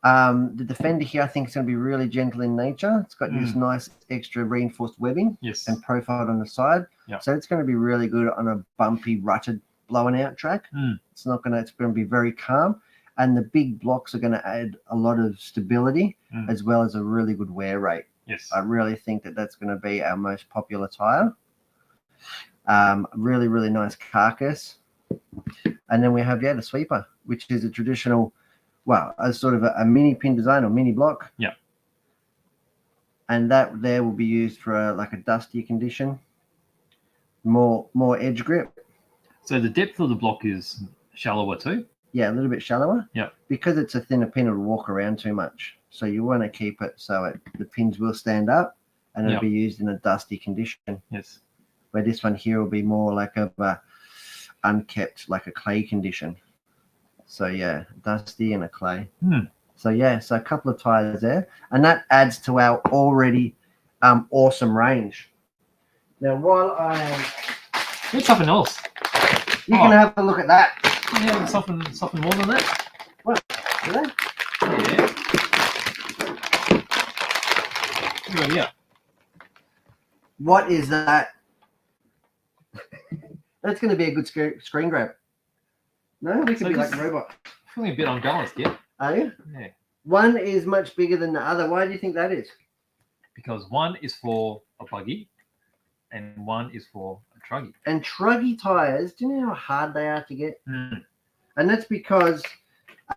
the Defender here, I think is going to be really gentle in nature. It's got this nice extra reinforced webbing and profiled on the side. So it's going to be really good on a bumpy, rutted, blown out track. It's going to be very calm. And the big blocks are going to add a lot of stability as well as a really good wear rate. Yes. I really think that that's going to be our most popular tire. Really, really nice carcass. And then we have, the Sweeper, which is a traditional, a sort of a mini pin design or mini block. Yeah. And that there will be used for a dusty condition, more edge grip. So the depth of the block is shallower too? Yeah, a little bit shallower. Yeah. Because it's a thinner pin, it'll walk around too much. So you want to keep it so the pins will stand up and it'll be used in a dusty condition. Yes. Where this one here will be more like a unkept, like a clay condition. So dusty and a clay. So so a couple of tires there, and that adds to our already awesome range. Now, while I am, Here's something else. you can have a look at that. Yeah, something more than that. What? Is that? Yeah. Look at here. What is that? That's going to be a good screen grab. No, we could So be like this- a robot. Feeling a bit unbalanced, yeah. Are you? Yeah. One is much bigger than the other. Why do you think that is? Because one is for a buggy, and one is for a truggy. And truggy tires, do you know how hard they are to get? Mm. And that's because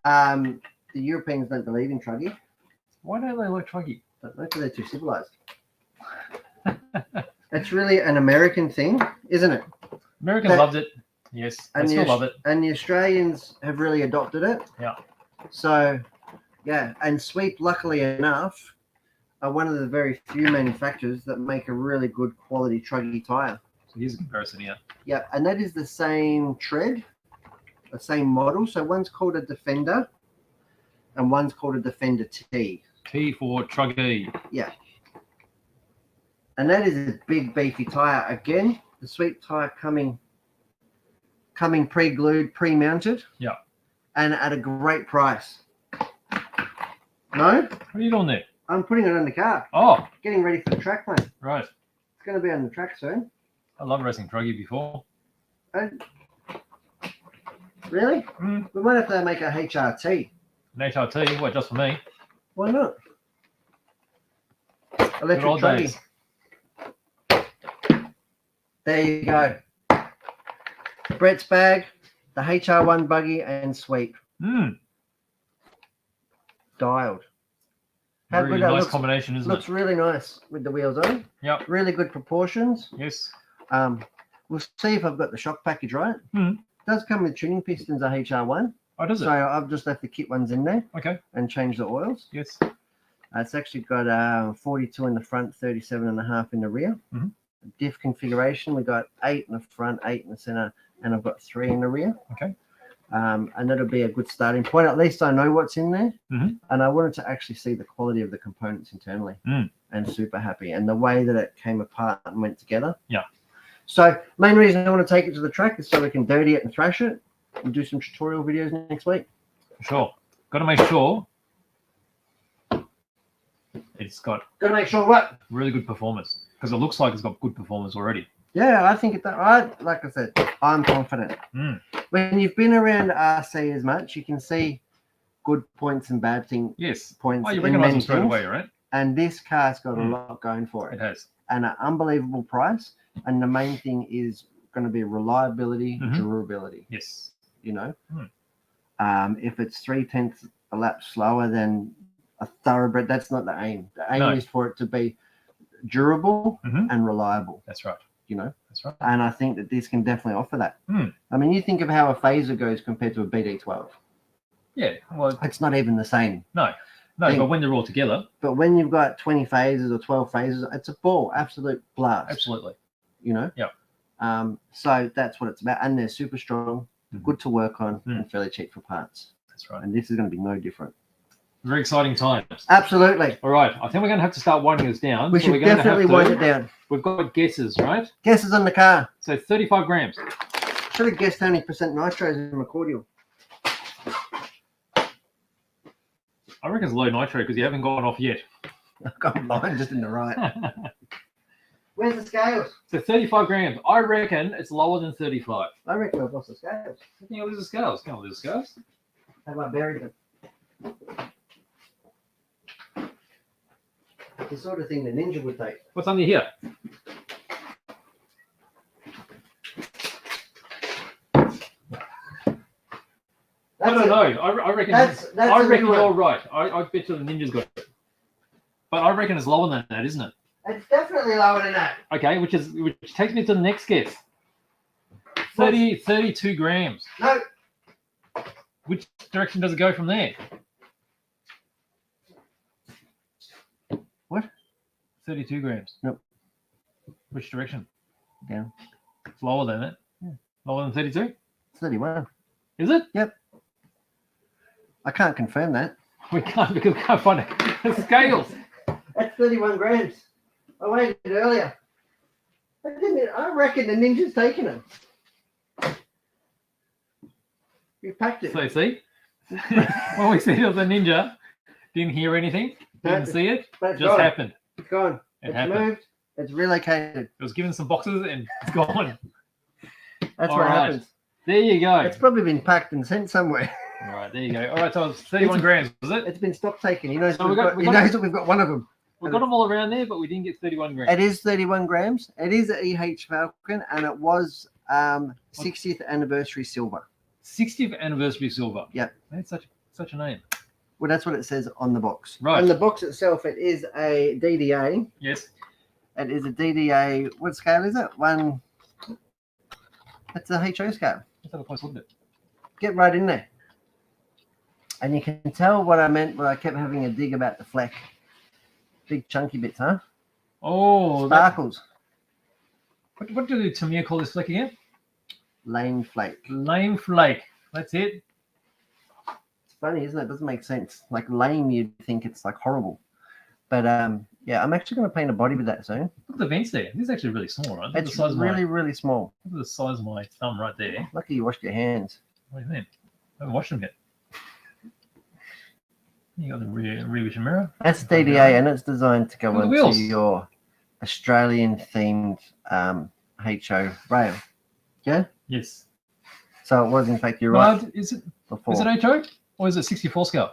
the Europeans don't believe in truggy. Why don't they like truggy? But because they're too civilized. It's really an American thing, isn't it? Americans That- loved it. Yes, I And still the, love it. and the Australians have really adopted it. Yeah. So, yeah, and Sweep, luckily enough, are one of the very few manufacturers that make a really good quality truggy tire. So here's a comparison here. Yeah, and that is the same tread, the same model. So one's called a Defender, and one's called a Defender T. T for truggy. And that is a big beefy tire. Again, the Sweep tire coming pre-glued, pre-mounted. Yeah. And at a great price. No, What are you doing there? I'm putting it on the car. Oh, Getting ready for the track, mate. right. It's going to be on the track soon. I love racing truggy before. Really? Mm. We might have to make a HRT. An HRT, what, just for me? Why not? Good Electric old truggy. days. There you go. Brett's bag, the HR1 buggy, and Sweep. Mm. Dialed. How Really good that nice looks. combination, isn't Looks it? really nice with the wheels on. Yep. Really good proportions. Yes. We'll see if I've got the shock package right. Hmm. It does come with tuning pistons, a HR1. Oh, does So it? I've just left the kit ones in there Okay. and changed the oils. Yes. It's actually got 42 in the front, 37.5 in the rear. Mhm. Diff configuration, we got 8 in the front, 8 in the center, and I've got 3 in the rear. Okay. And that'll be a good starting point. At least I know what's in there. Mhm. And I wanted to actually see the quality of the components internally. Mm. And super happy. And the way that it came apart and went together. Yeah. So main reason I want to take it to the track is so we can dirty it and thrash it and do some tutorial videos next week. Sure. Got to make sure it's got Got to make sure what? really good performance because it looks like it's got good performance already. Yeah, I think it. Like I said, I'm confident. Mm. When you've been around RC as much, you can see good points and bad Yes. points. Oh, you in recognise many them straight things. away, right? And this car's got a Mm. lot going for It it, has. and an unbelievable price. And the main thing is going to be reliability, Mhm. durability. Yes. You know, Mm. If it's 0.3 a lap slower than a thoroughbred, that's not the aim. The aim No. is for it to be durable Mhm. and reliable. That's right. You know. That's right. And I think that this can definitely offer that. Hmm. I mean, you think of how a phaser goes compared to a BD12. Yeah. Well, It's not even the same. no, Thing. but when they're all together, But when you've got 20 phases or 12 phases, it's a ball, absolute blast. absolutely. You know? Yep. So that's what it's about. And they're super strong, Mhm. good to work on, Mm. and fairly cheap for parts. That's right. And this is going to be no different. Very exciting times. Absolutely. All right. I think we're going to have to start winding this down. We So should we're going to definitely have wind to, it down. We've got guesses, right? Guesses on the car. So 35 grams. Should have guessed how many percent nitros in the cordial. I reckon it's low nitro because you haven't gone off yet. I've got mine just in the right. Where's the scales? So 35 grams. I reckon it's lower than 35. I reckon I've lost the scales. I think I'll lose the scales. Can't lose the scales. Have I buried them? The sort of thing the ninja would take. What's under here? I don't know. I reckon. That's I a reckon good you're one. right. I bet you the ninja's got it. But I reckon it's lower than that, isn't it? It's definitely lower than that. Okay, which takes me to the next guess. 32 grams. No, Which direction does it go from there? What? 32 grams. Nope. Which direction? Down. It's lower than it. Yeah. Lower than 32? 31. Is it? I can't confirm that. We can't because we can't find the scales. That's 31 grams. I weighed it earlier. I reckon the ninja's taking it. You packed it. So see, when we said it was a ninja, didn't hear anything, didn't see it, But it's just gone. happened. It's gone. It It's happened. moved. It's relocated. It was given some boxes and it's gone. That's All what right. happens. There you go. It's probably been packed and sent somewhere. All right, there you go. All right, so it's 31 grams, was it? It's been stock taken. You know, So we've got, we've got one of them. We got them all around there, but we didn't get 31 grams. It is 31 grams. It is an EH Falcon, and it was 60th anniversary silver. 60th anniversary silver. Yep. That's such a name. Well, that's what it says on the box. Right. On the box itself, it is a DDA. Yes. It is a DDA. What scale is it? One. It's a HO scale. Let's have a close look at it. Get right in there. And you can tell what I meant when I kept having a dig about the fleck. Big chunky bits, huh? Oh, Sparkles. what do Tamir call this flake again? Lane flake. Lame flake. That's it. It's funny, isn't it? It doesn't make sense. Like lame, you'd think it's like horrible. But yeah, I'm actually going to paint a body with that soon. Look at the vents there. This is actually really small, right? Look at It's the size really, of really small. look at the size of my thumb right there. Lucky you washed your hands. What do you mean? I haven't washed them yet. You got the rear vision mirror. That's DDA, and it's designed to go Look at the onto wheels. your Australian-themed HO rail. Yeah? Yes. So it was, in fact, you're right. Well, is it Before. is it HO or is it 64 scale?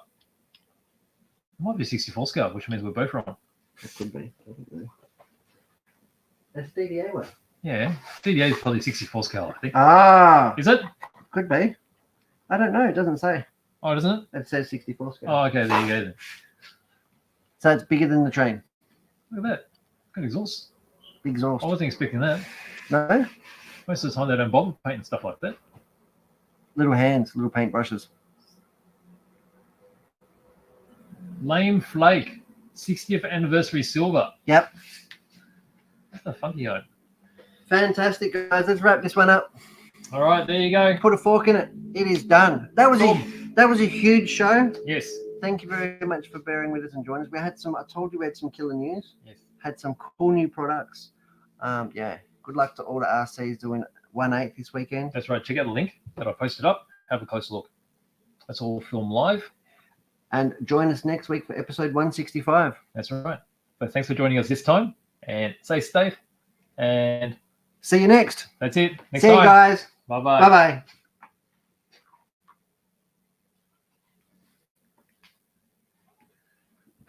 It might be 64 scale, which means we're both wrong. It could be. That's DDA one. Yeah, DDA is probably 64 scale, I think. Ah, Is it? could be. I don't know. It doesn't say. Oh, doesn't it? It says 64 scale. Oh, okay, there you go then. So it's bigger than the train. Look at that. Good exhaust. Big exhaust. I wasn't expecting that. No? Most of the time they don't bother painting stuff like that. Little hands, little paintbrushes. Lame flake. 60th anniversary silver. Yep. That's a funky one. Fantastic, guys. Let's wrap this one up. All right, there you go. Put a fork in it. It is done. That was a huge show. Yes. Thank you very much for bearing with us and joining us. We had some, I told you we had some killer news. Yes. Had some cool new products. Yeah. Good luck to all the RCs doing 1/8 this weekend. That's right. Check out the link that I posted up. Have a closer look. That's all filmed live. And join us next week for episode 165. That's right. But thanks for joining us this time. And stay safe. And See you next. that's it. Next See you time. guys. Bye-bye. Bye-bye.